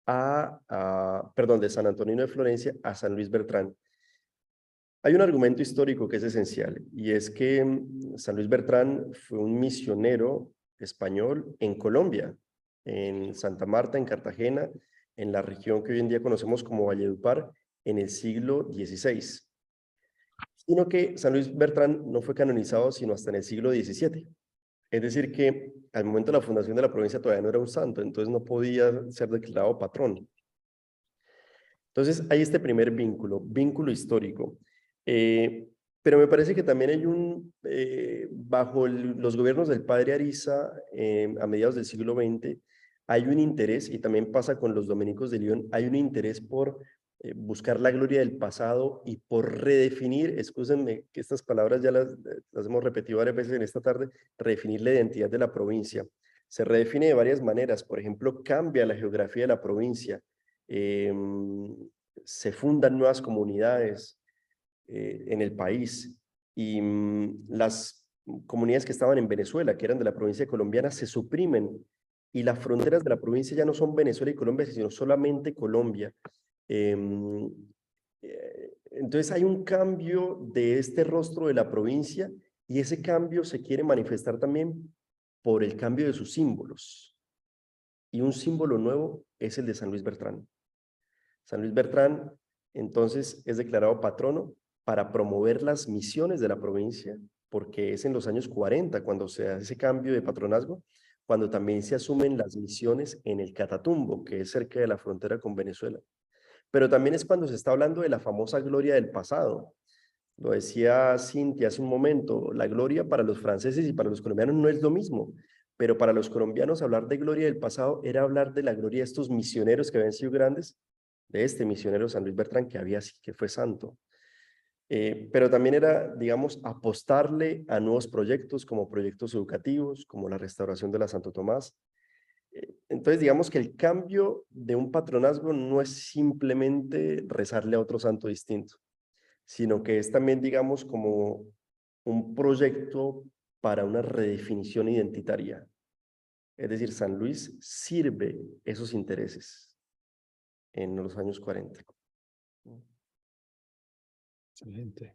de San Antonino de Florencia a San Luis Bertrán. Hay un argumento histórico que es esencial y es que San Luis Bertrán fue un misionero español en Colombia, en Santa Marta, en Cartagena, en la región que hoy en día conocemos como Valledupar, en el siglo XVI. Sino que San Luis Bertrán no fue canonizado sino hasta en el siglo XVII. Es decir que al momento de la fundación de la provincia todavía no era un santo, entonces no podía ser declarado patrón. Entonces hay este primer vínculo histórico. Pero me parece que también hay bajo los gobiernos del padre Ariza, a mediados del siglo XX, hay un interés, y también pasa con los dominicos de León, hay un interés por buscar la gloria del pasado y por redefinir, excúsenme que estas palabras ya las hemos repetido varias veces en esta tarde, redefinir la identidad de la provincia. Se redefine de varias maneras, por ejemplo, cambia la geografía de la provincia, se fundan nuevas comunidades en el país y las comunidades que estaban en Venezuela, que eran de la provincia colombiana, se suprimen y las fronteras de la provincia ya no son Venezuela y Colombia, sino solamente Colombia. Entonces hay un cambio de este rostro de la provincia y ese cambio se quiere manifestar también por el cambio de sus símbolos. Y un símbolo nuevo es el de San Luis Bertrán. San Luis Bertrán, entonces, es declarado patrono para promover las misiones de la provincia, porque es en los años 40 cuando se hace ese cambio de patronazgo, cuando también se asumen las misiones en el Catatumbo, que es cerca de la frontera con Venezuela. Pero también es cuando se está hablando de la famosa gloria del pasado. Lo decía Cintia hace un momento, la gloria para los franceses y para los colombianos no es lo mismo, pero para los colombianos hablar de gloria del pasado era hablar de la gloria de estos misioneros que habían sido grandes, de este misionero San Luis Bertrán que fue santo. Pero también era, digamos, apostarle a nuevos proyectos como proyectos educativos, como la restauración de la Santo Tomás. Entonces, digamos que el cambio de un patronazgo no es simplemente rezarle a otro santo distinto, sino que es también, digamos, como un proyecto para una redefinición identitaria. Es decir, San Luis sirve esos intereses en los años 40. Excelente.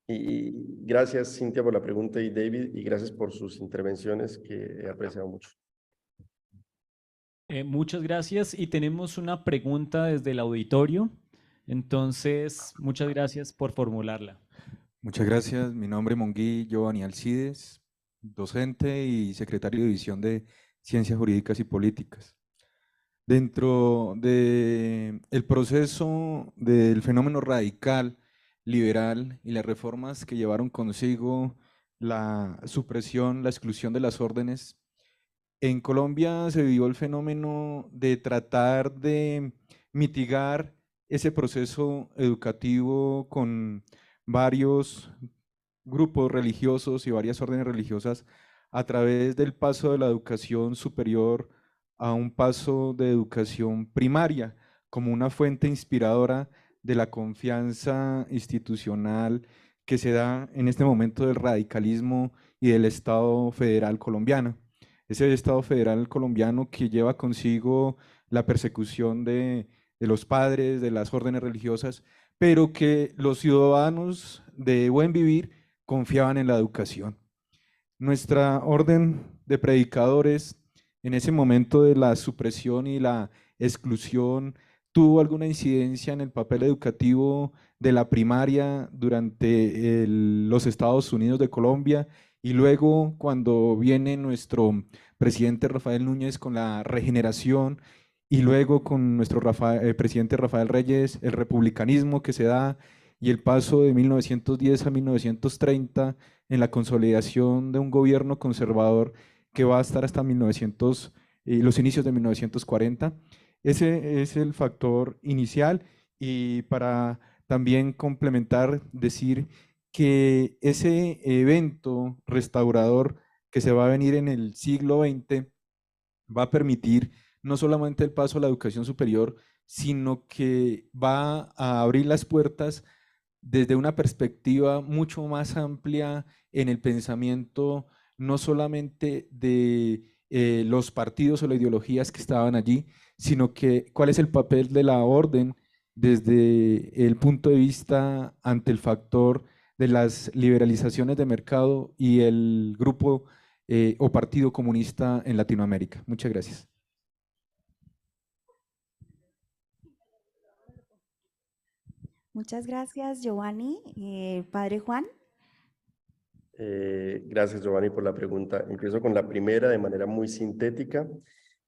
Y gracias, Cintia, por la pregunta y David, y gracias por sus intervenciones que he apreciado mucho. Muchas gracias y tenemos una pregunta desde el auditorio. Entonces, muchas gracias por formularla. Muchas gracias. Mi nombre es Monguí Giovanni Alcides, docente y secretario de División de Ciencias Jurídicas y Políticas. Dentro del proceso del fenómeno radical, liberal y las reformas que llevaron consigo la supresión, la exclusión de las órdenes, en Colombia se vivió el fenómeno de tratar de mitigar ese proceso educativo con varios grupos religiosos y varias órdenes religiosas a través del paso de la educación superior a un paso de educación primaria como una fuente inspiradora de la confianza institucional que se da en este momento del radicalismo y del Estado federal colombiano. Ese Estado federal colombiano que lleva consigo la persecución de los padres, de las órdenes religiosas, pero que los ciudadanos de buen vivir confiaban en la educación. Nuestra orden de predicadores en ese momento de la supresión y la exclusión tuvo alguna incidencia en el papel educativo de la primaria durante los Estados Unidos de Colombia y luego cuando viene nuestro presidente Rafael Núñez con la regeneración y luego con nuestro presidente Rafael Reyes, el republicanismo que se da y el paso de 1910 a 1930 en la consolidación de un gobierno conservador que va a estar hasta los inicios de 1940. Ese es el factor inicial y para también complementar, decir que ese evento restaurador que se va a venir en el siglo XX va a permitir no solamente el paso a la educación superior, sino que va a abrir las puertas desde una perspectiva mucho más amplia en el pensamiento, no solamente de los partidos o las ideologías que estaban allí, sino que cuál es el papel de la orden desde el punto de vista ante el factor de las liberalizaciones de mercado y el grupo o Partido Comunista en Latinoamérica. Muchas gracias. Muchas gracias, Giovanni. Padre Juan. Gracias, Giovanni, por la pregunta. Empiezo con la primera de manera muy sintética.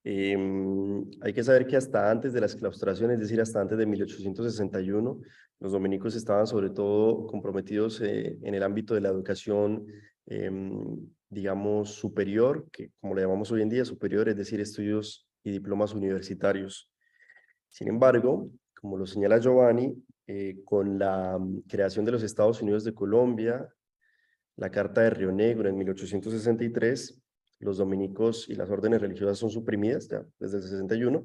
Hay que saber que hasta antes de la exclaustración, es decir, hasta antes de 1861, los dominicos estaban sobre todo comprometidos en el ámbito de la educación, digamos, superior, que como le llamamos hoy en día, superior, es decir, estudios y diplomas universitarios. Sin embargo, como lo señala Giovanni, con la creación de los Estados Unidos de Colombia, la Carta de Río Negro en 1863, los dominicos y las órdenes religiosas son suprimidas ya desde el 61,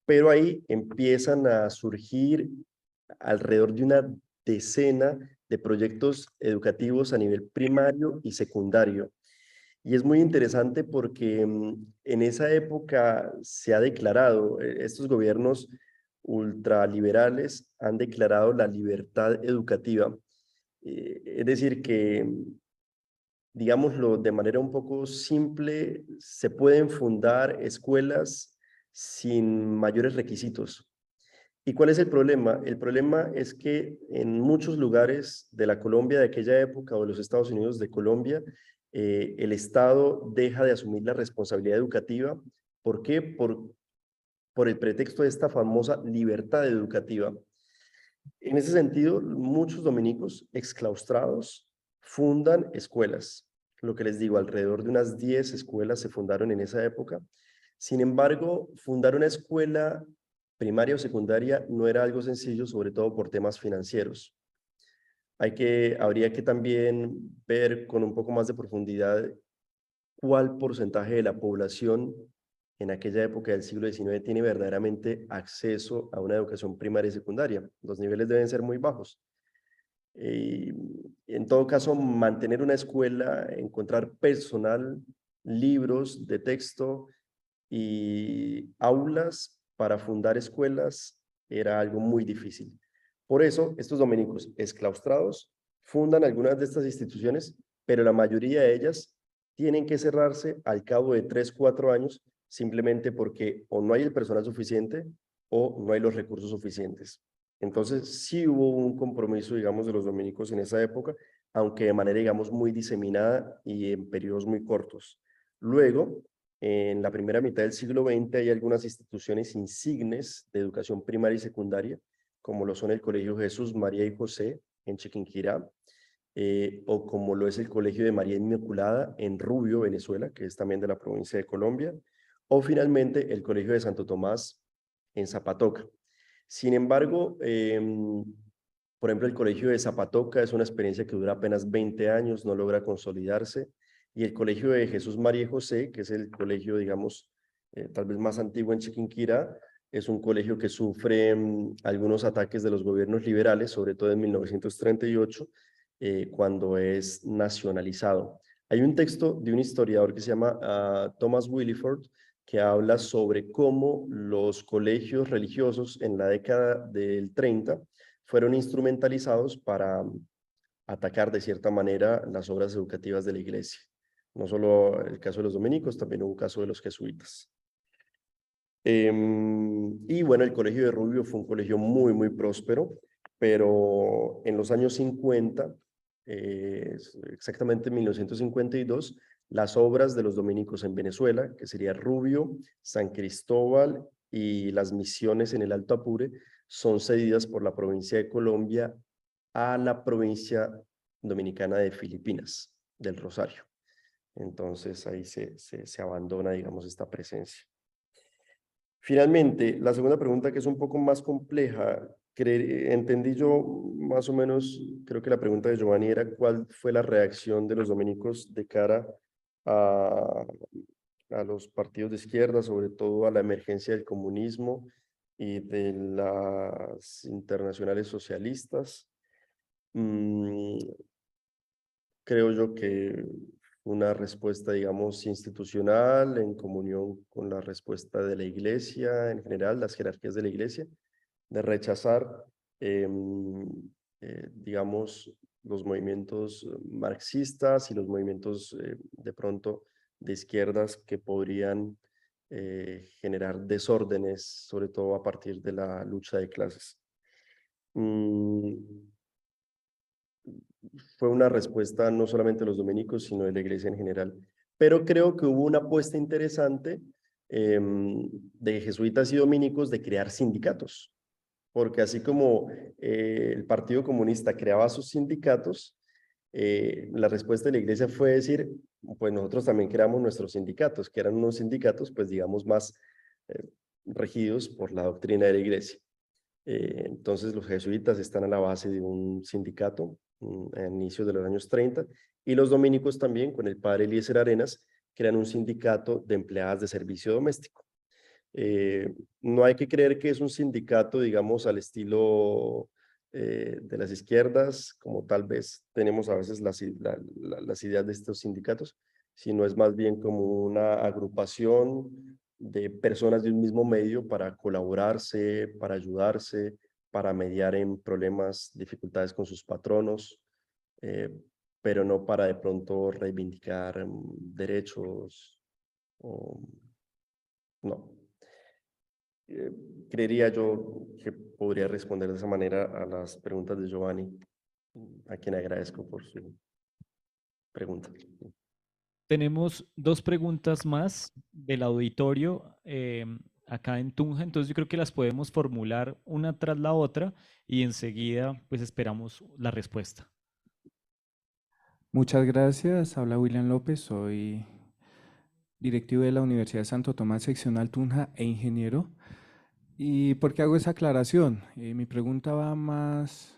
pero ahí empiezan a surgir alrededor de una decena de proyectos educativos a nivel primario y secundario. Y es muy interesante porque en esa época se ha declarado, estos gobiernos ultraliberales han declarado la libertad educativa. Es decir, que digámoslo de manera un poco simple, se pueden fundar escuelas sin mayores requisitos. ¿Y cuál es el problema? El problema es que en muchos lugares de la Colombia de aquella época o de los Estados Unidos de Colombia, el Estado deja de asumir la responsabilidad educativa. ¿Por qué? Por el pretexto de esta famosa libertad educativa. En ese sentido, muchos dominicos exclaustrados fundan escuelas. Lo que les digo, alrededor de unas 10 escuelas se fundaron en esa época. Sin embargo, fundar una escuela primaria o secundaria no era algo sencillo, sobre todo por temas financieros. Habría que también ver con un poco más de profundidad cuál porcentaje de la población en aquella época del siglo XIX tiene verdaderamente acceso a una educación primaria y secundaria. Los niveles deben ser muy bajos. En todo caso, mantener una escuela, encontrar personal, libros de texto y aulas para fundar escuelas era algo muy difícil. Por eso, estos dominicos exclaustrados fundan algunas de estas instituciones, pero la mayoría de ellas tienen que cerrarse al cabo de 3, 4 años, simplemente porque o no hay el personal suficiente o no hay los recursos suficientes. Entonces, sí hubo un compromiso, digamos, de los dominicos en esa época, aunque de manera, digamos, muy diseminada y en periodos muy cortos. Luego, en la primera mitad del siglo XX hay algunas instituciones insignes de educación primaria y secundaria, como lo son el Colegio Jesús, María y José en Chiquinquirá, o como lo es el Colegio de María Inmaculada en Rubio, Venezuela, que es también de la provincia de Colombia, o finalmente el Colegio de Santo Tomás en Zapatoca. Sin embargo, por ejemplo, el Colegio de Zapatoca es una experiencia que dura apenas 20 años, no logra consolidarse, y el Colegio de Jesús, María y José, que es el colegio, digamos, tal vez más antiguo en Chiquinquirá, es un colegio que sufre algunos ataques de los gobiernos liberales, sobre todo en 1938, cuando es nacionalizado. Hay un texto de un historiador que se llama Thomas Williford, que habla sobre cómo los colegios religiosos en la década del 30 fueron instrumentalizados para atacar de cierta manera las obras educativas de la iglesia. No solo el caso de los dominicos, también hubo un caso de los jesuitas. Y bueno, el Colegio de Rubio fue un colegio muy, muy próspero, pero en los años 50, exactamente en 1952, las obras de los dominicos en Venezuela, que sería Rubio, San Cristóbal y las misiones en el Alto Apure, son cedidas por la provincia de Colombia a la provincia dominicana de Filipinas, del Rosario. Entonces ahí se abandona, digamos, esta presencia. Finalmente, la segunda pregunta, que es un poco más compleja, entendí yo más o menos, creo que la pregunta de Giovanni era cuál fue la reacción de los dominicos de cara a, a los partidos de izquierda, sobre todo a la emergencia del comunismo y de las internacionales socialistas. Creo yo que una respuesta, digamos, institucional en comunión con la respuesta de la iglesia en general, las jerarquías de la iglesia, de rechazar, digamos, los movimientos marxistas y los movimientos de pronto de izquierdas que podrían generar desórdenes, sobre todo a partir de la lucha de clases. Fue una respuesta no solamente de los dominicos, sino de la iglesia en general. Pero creo que hubo una apuesta interesante de jesuitas y dominicos de crear sindicatos, porque así como el Partido Comunista creaba sus sindicatos, la respuesta de la iglesia fue decir, pues nosotros también creamos nuestros sindicatos, que eran unos sindicatos, pues digamos, más regidos por la doctrina de la iglesia. Entonces los jesuitas están a la base de un sindicato a inicios de los años 30 y los dominicos también, con el padre Eliezer Arenas, crean un sindicato de empleadas de servicio doméstico. No hay que creer que es un sindicato, digamos, al estilo de las izquierdas, como tal vez tenemos a veces las ideas de estos sindicatos, sino es más bien como una agrupación de personas de un mismo medio para colaborarse, para ayudarse, para mediar en problemas, dificultades con sus patronos, pero no para de pronto reivindicar derechos. No. Creería yo que podría responder de esa manera a las preguntas de Giovanni, a quien agradezco por su pregunta. Tenemos dos preguntas más del auditorio acá en Tunja, entonces yo creo que las podemos formular una tras la otra y enseguida pues esperamos la respuesta. Muchas gracias. Habla William López, soy directivo de la Universidad de Santo Tomás Seccional Tunja e ingeniero. ¿Y por qué hago esa aclaración? Mi pregunta va más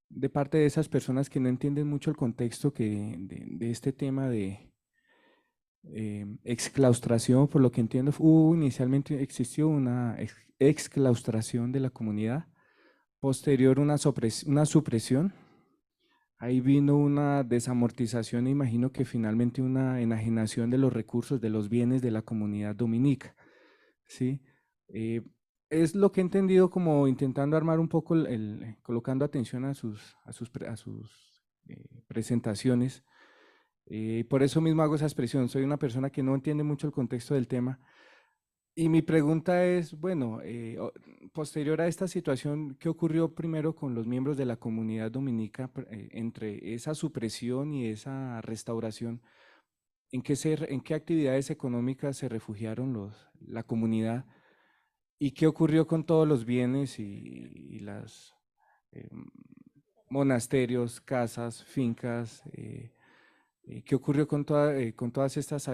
de parte de esas personas que no entienden mucho el contexto de este tema exclaustración, por lo que entiendo, inicialmente existió una exclaustración de la comunidad, posterior una supresión, ahí vino una desamortización e imagino que finalmente una enajenación de los recursos, de los bienes de la comunidad dominica, ¿sí? Es lo que he entendido como intentando armar un poco, colocando atención a sus presentaciones. Por eso mismo hago esa expresión, soy una persona que no entiende mucho el contexto del tema. Y mi pregunta es, bueno, posterior a esta situación, ¿qué ocurrió primero con los miembros de la comunidad dominica entre esa supresión y esa restauración? ¿En qué actividades económicas se refugiaron la comunidad? ¿Y qué ocurrió con todos los bienes y las monasterios, casas, fincas? ¿Qué ocurrió con todas estas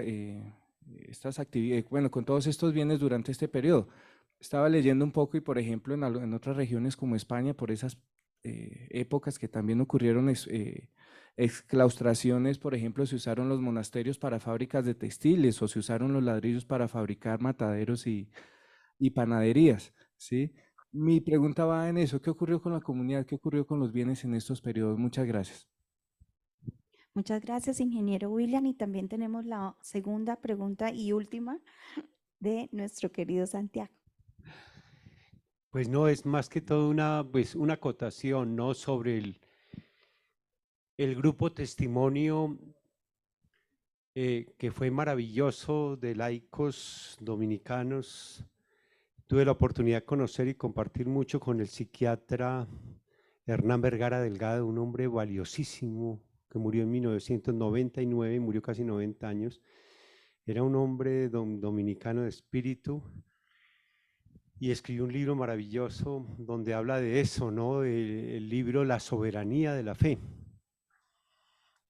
actividades, bueno, con todos estos bienes durante este periodo? Estaba leyendo un poco y, por ejemplo, en otras regiones como España, por esas épocas que también ocurrieron exclaustraciones, por ejemplo, se usaron los monasterios para fábricas de textiles o se usaron los ladrillos para fabricar mataderos y panaderías, ¿sí? Mi pregunta va en eso, ¿qué ocurrió con la comunidad? ¿Qué ocurrió con los bienes en estos periodos? Muchas gracias. Muchas gracias, ingeniero William. Y también tenemos la segunda pregunta y última de nuestro querido Santiago. Pues no, es más que todo una acotación, ¿no? Sobre el grupo testimonio que fue maravilloso de laicos dominicanos. Tuve la oportunidad de conocer y compartir mucho con el psiquiatra Hernán Vergara Delgado, un hombre valiosísimo que murió en 1999, murió casi 90 años. Era un hombre dominicano de espíritu y escribió un libro maravilloso donde habla de eso, ¿no? El libro La soberanía de la fe.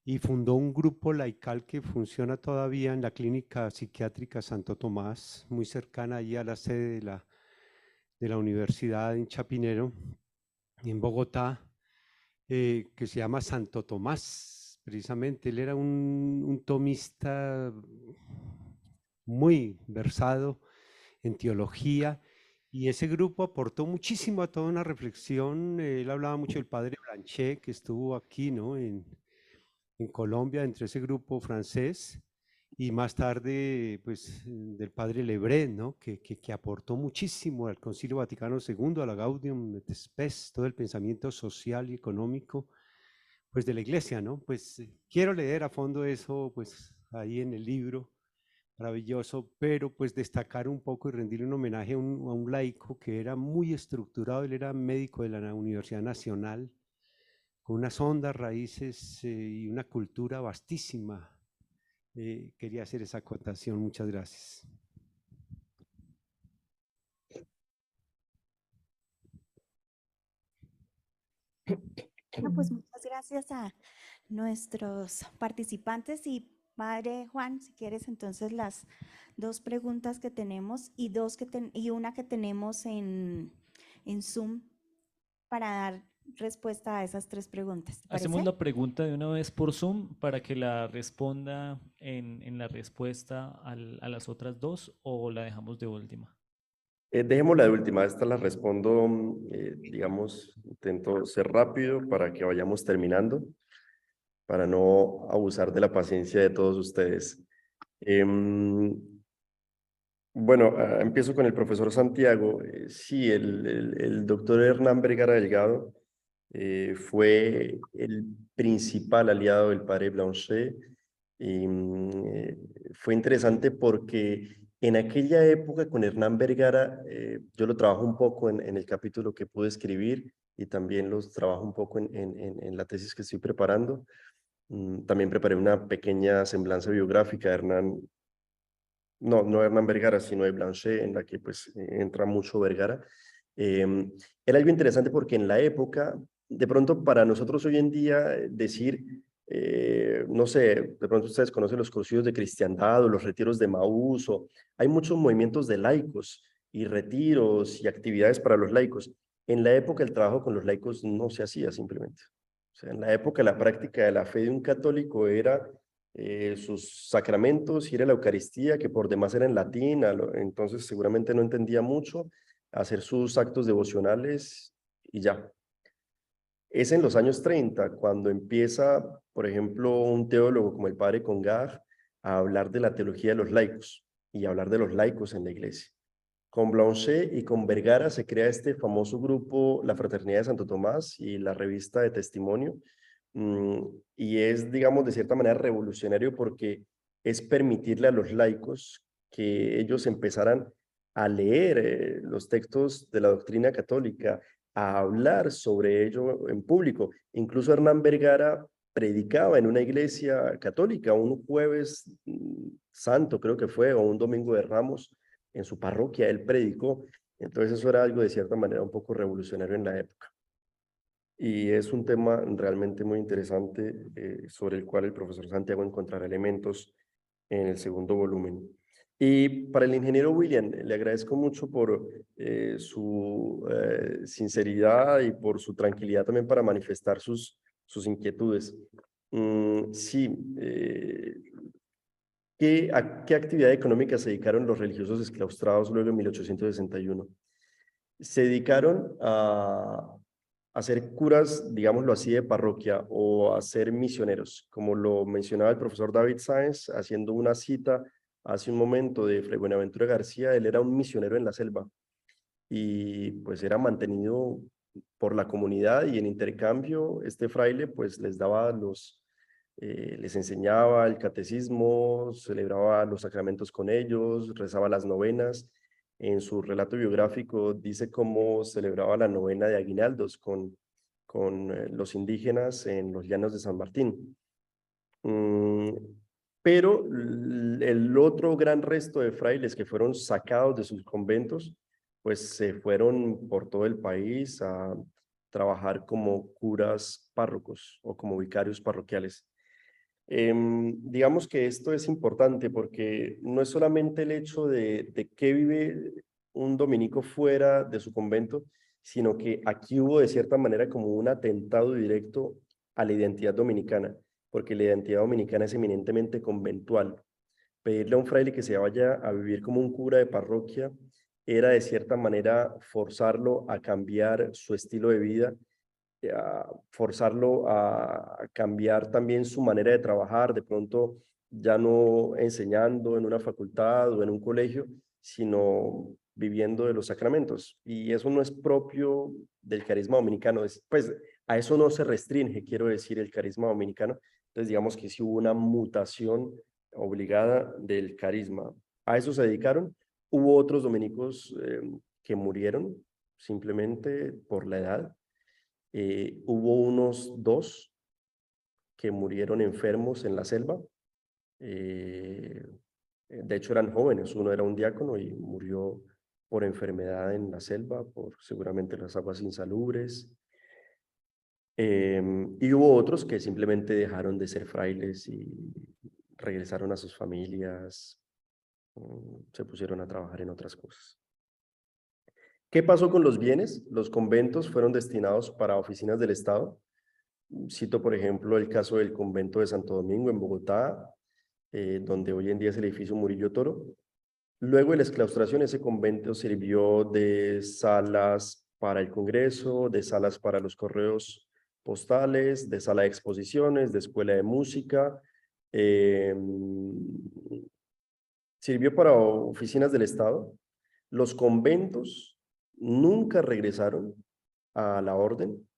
Y fundó un grupo laical que funciona todavía en la clínica psiquiátrica Santo Tomás, muy cercana allí a la sede de la universidad en Chapinero, en Bogotá, que se llama Santo Tomás, precisamente. Él era un tomista muy versado en teología, y ese grupo aportó muchísimo a toda una reflexión. Él hablaba mucho del padre Blanchet, que estuvo aquí, ¿no? en Colombia, entre ese grupo francés, y más tarde, pues, del padre Lebret, ¿no? que aportó muchísimo al Concilio Vaticano II, a la Gaudium et Spes, todo el pensamiento social y económico, pues, de la Iglesia, ¿no? Pues, quiero leer a fondo eso, pues, ahí en el libro, maravilloso, pero, pues, destacar un poco y rendirle un homenaje a un laico que era muy estructurado. Él era médico de la Universidad Nacional, con unas hondas raíces y una cultura vastísima. Quería hacer esa acotación. Muchas gracias. Bueno, pues muchas gracias a nuestros participantes. Y padre Juan, si quieres, entonces las dos preguntas que tenemos y una que tenemos en Zoom para dar respuesta a esas tres preguntas. ¿Te Hacemos parece? la pregunta de una vez por Zoom para que la responda en la respuesta a las otras dos, o la dejamos de última. Dejémosla de última, esta la respondo, digamos, intento ser rápido para que vayamos terminando, para no abusar de la paciencia de todos ustedes. Bueno, empiezo con el profesor Santiago. Sí, el doctor Hernán Vergara Delgado fue el principal aliado del padre Blanchet. Y fue interesante porque en aquella época con Hernán Vergara, yo lo trabajo un poco en el capítulo que pude escribir, y también los trabajo un poco en la tesis que estoy preparando. También preparé una pequeña semblanza biográfica de Hernán, no Hernán Vergara, sino de Blanchet, en la que pues entra mucho Vergara. Era algo interesante porque en la época, de pronto para nosotros hoy en día, decir, no sé, de pronto ustedes conocen los cursillos de cristiandad o los retiros de Maús, o hay muchos movimientos de laicos y retiros y actividades para los laicos. En la época el trabajo con los laicos no se hacía simplemente. O sea, en la época la práctica de la fe de un católico era sus sacramentos, ir a la Eucaristía, que por demás era en latín, entonces seguramente no entendía mucho, hacer sus actos devocionales y ya. Es en los años 30 cuando empieza, por ejemplo, un teólogo como el padre Congar a hablar de la teología de los laicos y hablar de los laicos en la iglesia. Con Blanchet y con Vergara se crea este famoso grupo, la Fraternidad de Santo Tomás y la revista de Testimonio, y es, digamos, de cierta manera revolucionario porque es permitirle a los laicos que ellos empezaran a leer los textos de la doctrina católica, a hablar sobre ello en público. Incluso Hernán Vergara predicaba en una iglesia católica un jueves santo, creo que fue, o un domingo de Ramos, en su parroquia, él predicó. Entonces eso era algo de cierta manera un poco revolucionario en la época. Y es un tema realmente muy interesante sobre el cual el profesor Santiago encontrará elementos en el segundo volumen. Y para el ingeniero William, le agradezco mucho por su sinceridad y por su tranquilidad también para manifestar sus inquietudes. Sí, ¿a qué actividad económica se dedicaron los religiosos exclaustrados luego en 1861? Se dedicaron a ser curas, digámoslo así, de parroquia o a ser misioneros, como lo mencionaba el profesor David Sáenz, haciendo una cita hace un momento de Fray Buenaventura García. Él era un misionero en la selva y pues era mantenido por la comunidad, y en intercambio este fraile pues les daba les enseñaba el catecismo, celebraba los sacramentos con ellos, rezaba las novenas. En su relato biográfico dice cómo celebraba la novena de aguinaldos con los indígenas en los llanos de San Martín. Pero el otro gran resto de frailes que fueron sacados de sus conventos, pues se fueron por todo el país a trabajar como curas párrocos o como vicarios parroquiales. Digamos que esto es importante porque no es solamente el hecho de que vive un dominico fuera de su convento, sino que aquí hubo de cierta manera como un atentado directo a la identidad dominicana, porque la identidad dominicana es eminentemente conventual. Pedirle a un fraile que se vaya a vivir como un cura de parroquia era de cierta manera forzarlo a cambiar su estilo de vida, a forzarlo a cambiar también su manera de trabajar, de pronto ya no enseñando en una facultad o en un colegio, sino viviendo de los sacramentos. Y eso no es propio del carisma dominicano, pues a eso no se restringe, quiero decir, el carisma dominicano. Entonces digamos que sí hubo una mutación obligada del carisma. A eso se dedicaron. Hubo otros dominicos que murieron simplemente por la edad. Hubo unos 2 que murieron enfermos en la selva. De hecho eran jóvenes, uno era un diácono y murió por enfermedad en la selva, por seguramente las aguas insalubres. Y hubo otros que simplemente dejaron de ser frailes y regresaron a sus familias, se pusieron a trabajar en otras cosas. ¿Qué pasó con los bienes? Los conventos fueron destinados para oficinas del Estado. Cito, por ejemplo, el caso del convento de Santo Domingo en Bogotá, donde hoy en día es el edificio Murillo Toro. Luego de la exclaustración, ese convento sirvió de salas para el Congreso, de salas para los correos postales, de sala de exposiciones, de escuela de música. Sirvió para oficinas del Estado. Los conventos nunca regresaron a la orden.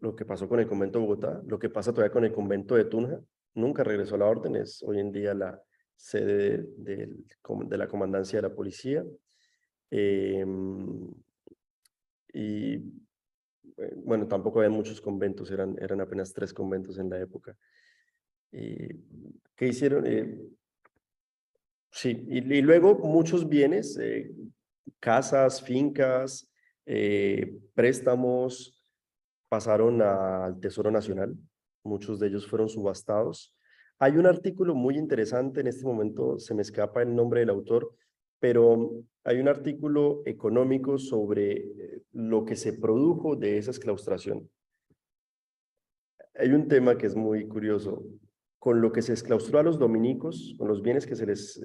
Lo que pasó con el convento de Bogotá, lo que pasa todavía con el convento de Tunja, nunca regresó a la orden, es hoy en día la sede de la comandancia de la policía. Y bueno, tampoco había muchos conventos, eran apenas 3 conventos en la época. ¿Qué hicieron? Sí, y luego muchos bienes, casas, fincas, préstamos, pasaron al Tesoro Nacional. Muchos de ellos fueron subastados. Hay un artículo muy interesante, en este momento se me escapa el nombre del autor, pero hay un artículo económico sobre lo que se produjo de esa exclaustración. Hay un tema que es muy curioso. con lo que se exclaustró a los dominicos, con los bienes que se les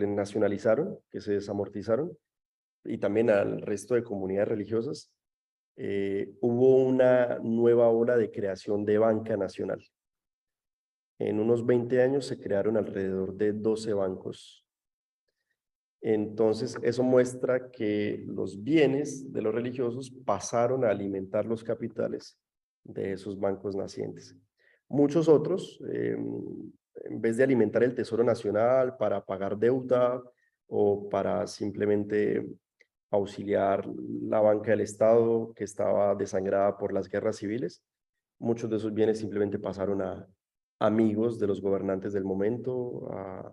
nacionalizaron, que se desamortizaron, y también al resto de comunidades religiosas, hubo una nueva ola de creación de banca nacional. En unos 20 años se crearon alrededor de 12 bancos. Entonces, eso muestra que los bienes de los religiosos pasaron a alimentar los capitales de esos bancos nacientes. Muchos otros, en vez de alimentar el Tesoro Nacional para pagar deuda o para simplemente auxiliar la banca del Estado que estaba desangrada por las guerras civiles, muchos de esos bienes simplemente pasaron a amigos de los gobernantes del momento, a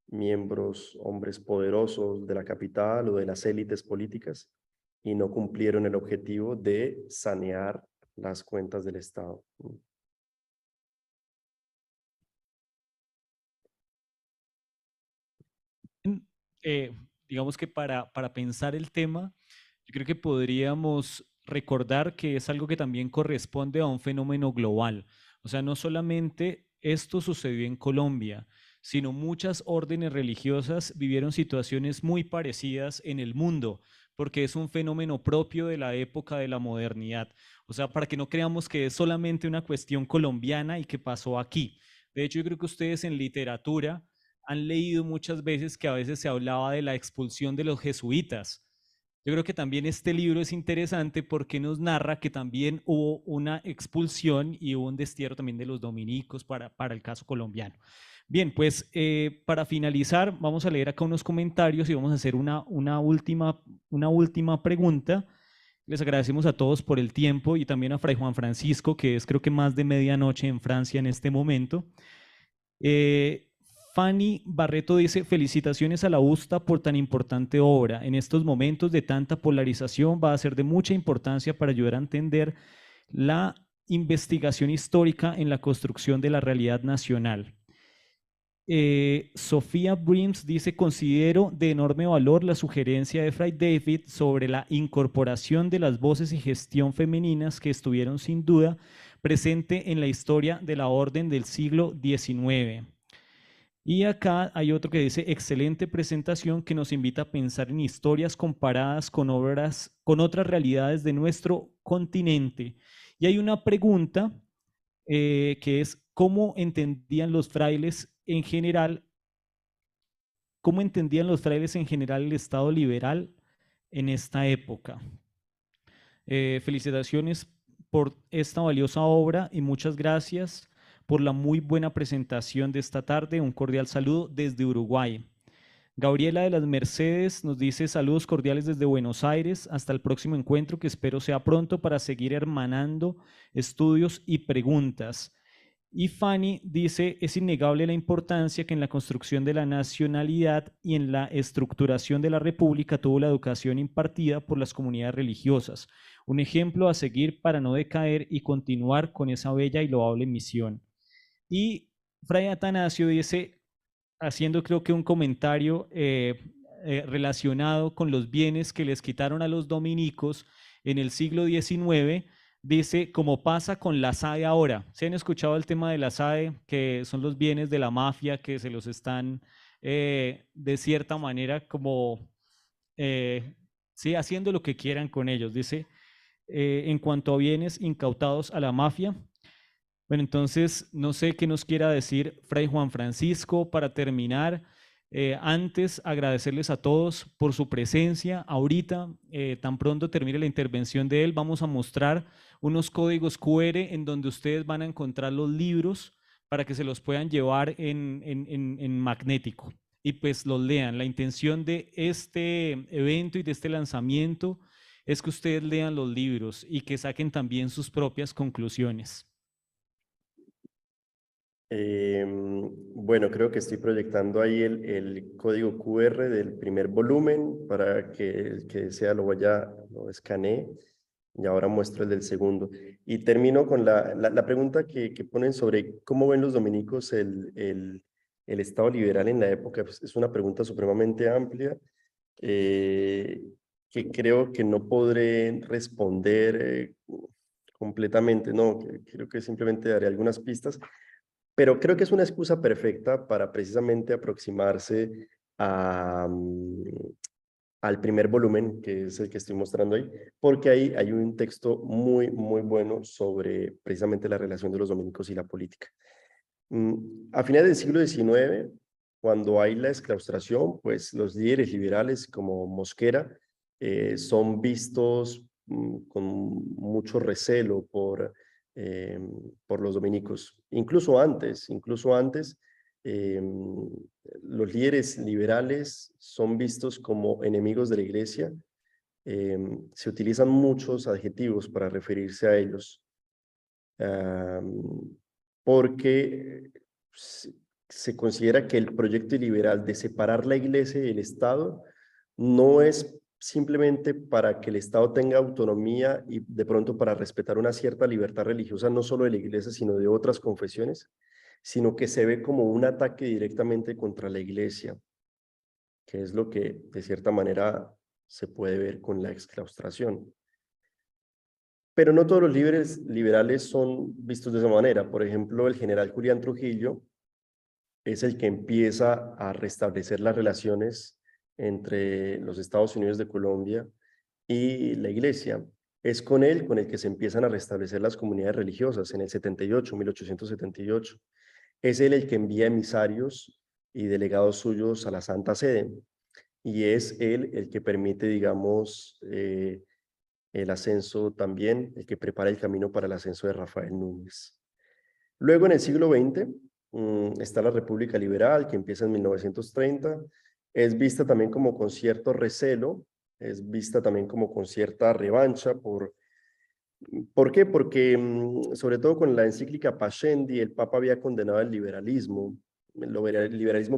miembros, hombres poderosos de la capital o de las élites políticas, y no cumplieron el objetivo de sanear las cuentas del Estado. Digamos que para pensar el tema, yo creo que podríamos recordar que es algo que también corresponde a un fenómeno global. O sea, no solamente esto sucedió en Colombia, sino muchas órdenes religiosas vivieron situaciones muy parecidas en el mundo, porque es un fenómeno propio de la época de la modernidad. O sea, para que no creamos que es solamente una cuestión colombiana y que pasó aquí. De hecho, yo creo que ustedes en literatura han leído muchas veces que a veces se hablaba de la expulsión de los jesuitas. Yo creo que también este libro es interesante porque nos narra que también hubo una expulsión y hubo un destierro también de los dominicos para el caso colombiano. Bien, pues para finalizar vamos a leer acá unos comentarios y vamos a hacer una última pregunta. Les agradecemos a todos por el tiempo y también a Fray Juan Francisco, que es creo que más de medianoche en Francia en este momento. Fanny Barreto dice, felicitaciones a la USTA por tan importante obra. En estos momentos de tanta polarización va a ser de mucha importancia para ayudar a entender la investigación histórica en la construcción de la realidad nacional. Sofía Brims dice, considero de enorme valor la sugerencia de Fray David sobre la incorporación de las voces y gestión femeninas que estuvieron sin duda presente en la historia de la orden del siglo XIX. Y acá hay otro que dice, excelente presentación que nos invita a pensar en historias comparadas con obras, con otras realidades de nuestro continente. Y hay una pregunta que es, ¿cómo entendían los frailes en general el Estado liberal en esta época? Felicitaciones por esta valiosa obra y muchas gracias por la muy buena presentación de esta tarde. Un cordial saludo desde Uruguay. Gabriela de las Mercedes nos dice saludos cordiales desde Buenos Aires. Hasta el próximo encuentro que espero sea pronto para seguir hermanando estudios y preguntas. Y Fanny dice, es innegable la importancia que en la construcción de la nacionalidad y en la estructuración de la república tuvo la educación impartida por las comunidades religiosas. Un ejemplo a seguir para no decaer y continuar con esa bella y loable misión. Y Fray Atanasio dice, haciendo creo que un comentario relacionado con los bienes que les quitaron a los dominicos en el siglo XIX, dice, como pasa con la SAE ahora. ¿Se han escuchado el tema de la SAE, que son los bienes de la mafia que se los están de cierta manera como sí, haciendo lo que quieran con ellos? Dice, en cuanto a bienes incautados a la mafia. Bueno, entonces no sé qué nos quiera decir Fray Juan Francisco para terminar. Antes, agradecerles a todos por su presencia. Ahorita, tan pronto termine la intervención de él, vamos a mostrar unos códigos QR en donde ustedes van a encontrar los libros para que se los puedan llevar en magnético y pues los lean. La intención de este evento y de este lanzamiento es que ustedes lean los libros y que saquen también sus propias conclusiones. Bueno, creo que estoy proyectando ahí el código QR del primer volumen para que el que desea lo escanee, y ahora muestro el del segundo. Y termino con la pregunta que ponen sobre cómo ven los dominicos el Estado liberal en la época. Pues es una pregunta supremamente amplia que creo que no podré responder completamente, no, creo que simplemente daré algunas pistas. Pero creo que es una excusa perfecta para precisamente aproximarse a, al primer volumen, que es el que estoy mostrando ahí, porque ahí hay un texto muy, muy bueno sobre precisamente la relación de los dominicos y la política. A finales del siglo XIX, cuando hay la exclaustración, pues los líderes liberales como Mosquera son vistos con mucho recelo por los dominicos. Incluso antes, los líderes liberales son vistos como enemigos de la iglesia. Se utilizan muchos adjetivos para referirse a ellos, porque se considera que el proyecto liberal de separar la iglesia y el Estado no es simplemente para que el Estado tenga autonomía y de pronto para respetar una cierta libertad religiosa, no solo de la iglesia, sino de otras confesiones, sino que se ve como un ataque directamente contra la iglesia, que es lo que de cierta manera se puede ver con la exclaustración. Pero no todos los líderes liberales son vistos de esa manera. Por ejemplo, el general Julián Trujillo es el que empieza a restablecer las relaciones entre los Estados Unidos de Colombia y la iglesia. Es con él con el que se empiezan a restablecer las comunidades religiosas en el 1878. Es él el que envía emisarios y delegados suyos a la Santa Sede. Y es él el que permite, digamos, el ascenso también, el que prepara el camino para el ascenso de Rafael Núñez. Luego, en el siglo XX, está la República Liberal, que empieza en 1930. Es vista también como con cierto recelo, es vista también como con cierta revancha. ¿Por qué? Porque, sobre todo con la encíclica Pascendi, el Papa había condenado el liberalismo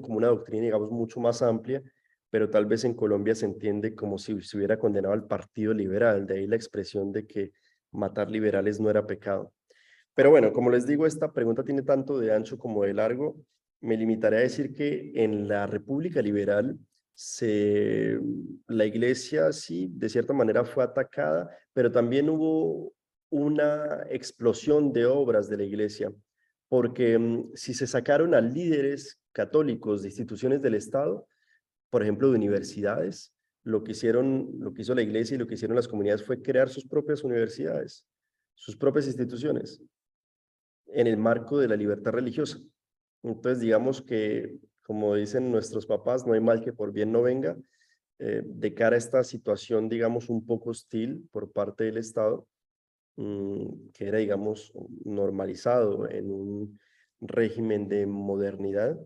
como una doctrina, digamos, mucho más amplia, pero tal vez en Colombia se entiende como si se hubiera condenado al Partido Liberal, de ahí la expresión de que matar liberales no era pecado. Pero bueno, como les digo, esta pregunta tiene tanto de ancho como de largo. Me limitaré a decir que en la República Liberal la iglesia sí, de cierta manera fue atacada, pero también hubo una explosión de obras de la iglesia, porque si se sacaron a líderes católicos de instituciones del Estado, por ejemplo, de universidades, lo que hizo la iglesia y lo que hicieron las comunidades fue crear sus propias universidades, sus propias instituciones, en el marco de la libertad religiosa. Entonces, digamos que, como dicen nuestros papás, no hay mal que por bien no venga. De cara a esta situación, digamos, un poco hostil por parte del Estado, que era, digamos, normalizado en un régimen de modernidad,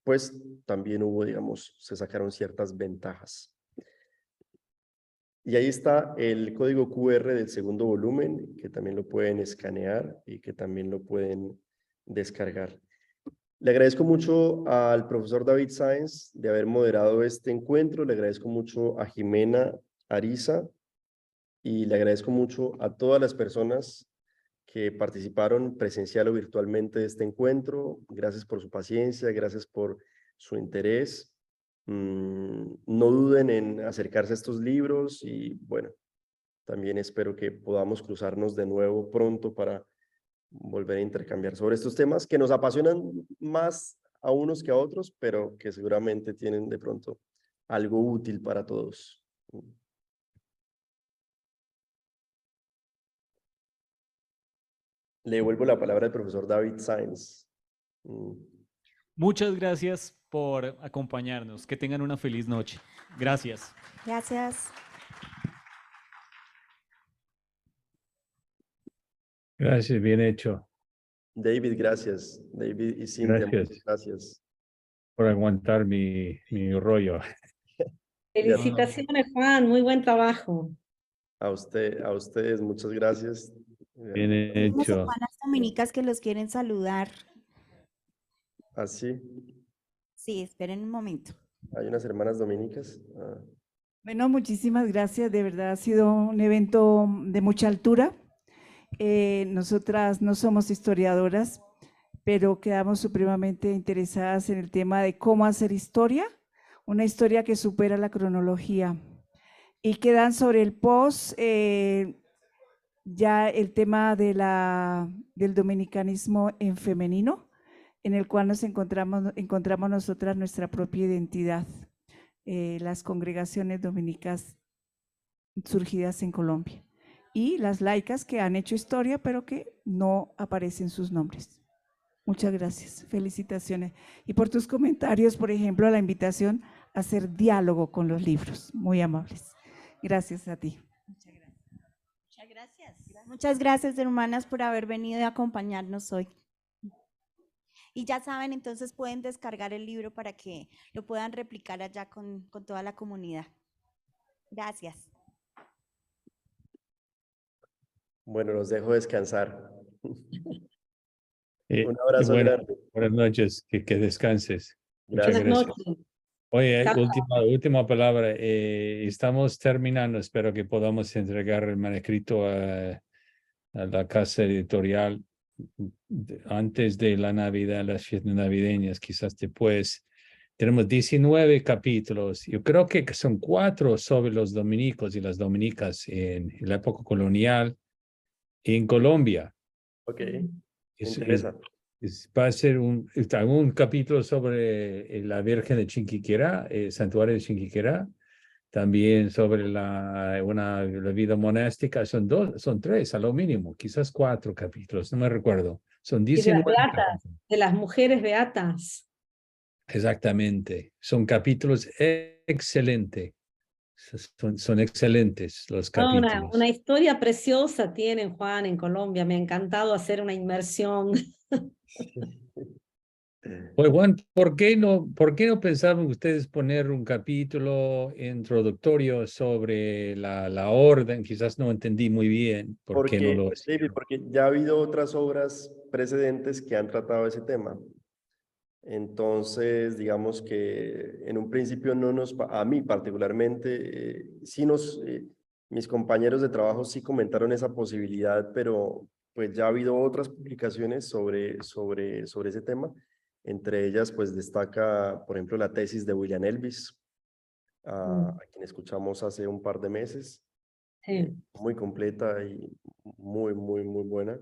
pues también hubo, digamos, se sacaron ciertas ventajas. Y ahí está el código QR del segundo volumen, que también lo pueden escanear y que también lo pueden descargar. Le agradezco mucho al profesor David Sáenz de haber moderado este encuentro, le agradezco mucho a Jimena Ariza y le agradezco mucho a todas las personas que participaron presencial o virtualmente de este encuentro. Gracias por su paciencia, gracias por su interés. No duden en acercarse a estos libros y bueno, también espero que podamos cruzarnos de nuevo pronto para volver a intercambiar sobre estos temas que nos apasionan más a unos que a otros, pero que seguramente tienen de pronto algo útil para todos. Le devuelvo la palabra al profesor David Sáenz. Muchas gracias por acompañarnos. Que tengan una feliz noche. Gracias. Gracias. Gracias, bien hecho. David, gracias. David y Cintia, Gracias. gracias. Por aguantar mi rollo. Felicitaciones, Juan, muy buen trabajo. A ustedes, muchas gracias. Bien Tenemos hecho. hermanas dominicas que los quieren saludar. ¿Así? Sí, esperen un momento. ¿Hay unas hermanas dominicas? Bueno, muchísimas gracias. De verdad ha sido un evento de mucha altura. Nosotras no somos historiadoras, pero quedamos supremamente interesadas en el tema de cómo hacer historia, una historia que supera la cronología y quedan sobre el post ya el tema de del dominicanismo en femenino, en el cual nos encontramos nosotras nuestra propia identidad, las congregaciones dominicas surgidas en Colombia y las laicas que han hecho historia pero que no aparecen sus nombres. Muchas gracias, felicitaciones. Y por tus comentarios, por ejemplo, la invitación a hacer diálogo con los libros, muy amables. Gracias a ti. Muchas gracias. Muchas gracias. Muchas gracias, hermanas, por haber venido a acompañarnos hoy. Y ya saben, entonces pueden descargar el libro para que lo puedan replicar allá con toda la comunidad. Gracias. Bueno, los dejo descansar. Un Y abrazo bueno, grande. buenas noches, que descanses. Muchas Gracias. Buenas gracias. noches. Oye, Chao. última palabra. Estamos terminando, espero que podamos entregar el manuscrito a la casa editorial antes de la Navidad, las fiestas navideñas, quizás después. Tenemos 19 capítulos. Yo creo que son 4 sobre los dominicos y las dominicas en la época colonial en Colombia. Ok, me Es- interesa. Va a ser un capítulo sobre la Virgen de Chinquiquirá, el santuario de Chinquiquirá, también sobre la vida monástica. Son 3 a lo mínimo, quizás 4 capítulos, no me recuerdo. Son Y de las 19 beatas, capítulos. de las mujeres beatas. Exactamente. Son capítulos excelentes. Son excelentes los Ah, capítulos. una historia preciosa tienen, Juan, en Colombia. Me ha encantado hacer una inmersión. Pues Juan, ¿por qué no pensaban ustedes poner un capítulo introductorio sobre la orden? Quizás no entendí muy bien por qué no lo David, hicieron. porque ya ha habido otras obras precedentes que han tratado ese tema. Entonces, digamos que en un principio a mí particularmente, mis compañeros de trabajo sí comentaron esa posibilidad, pero pues ya ha habido otras publicaciones sobre ese tema. Entre ellas, pues destaca, por ejemplo, la tesis de William Elvis, a quien escuchamos hace un par de meses. Sí. Muy completa y muy buena.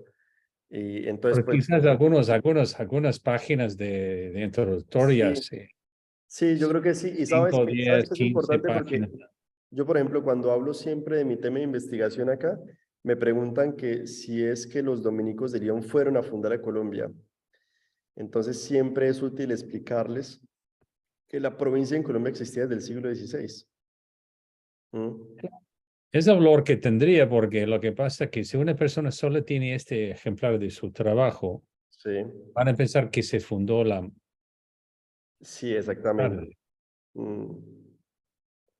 Y entonces, Pero pues, quizás algunas páginas de introductorias, sí, yo creo que sí. Y 5, sabes 10, que es 15 importante páginas. porque yo, por ejemplo, cuando hablo siempre de mi tema de investigación acá, me preguntan que si es que los dominicos de León fueron a fundar a Colombia. Entonces, siempre es útil explicarles que la provincia en Colombia existía desde el siglo XVI. Es el valor que tendría, porque lo que pasa es que si una persona solo tiene este ejemplar de su trabajo, Sí, van a pensar que se fundó sí, exactamente.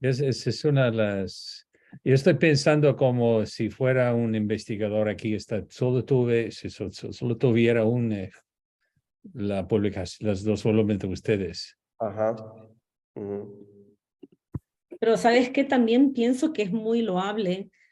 Es una de las... Yo estoy pensando como si fuera un investigador aquí, solo tuviera la publicación, los 2 volúmenes de ustedes. Ajá. Pero ¿sabes qué? También pienso que es muy loable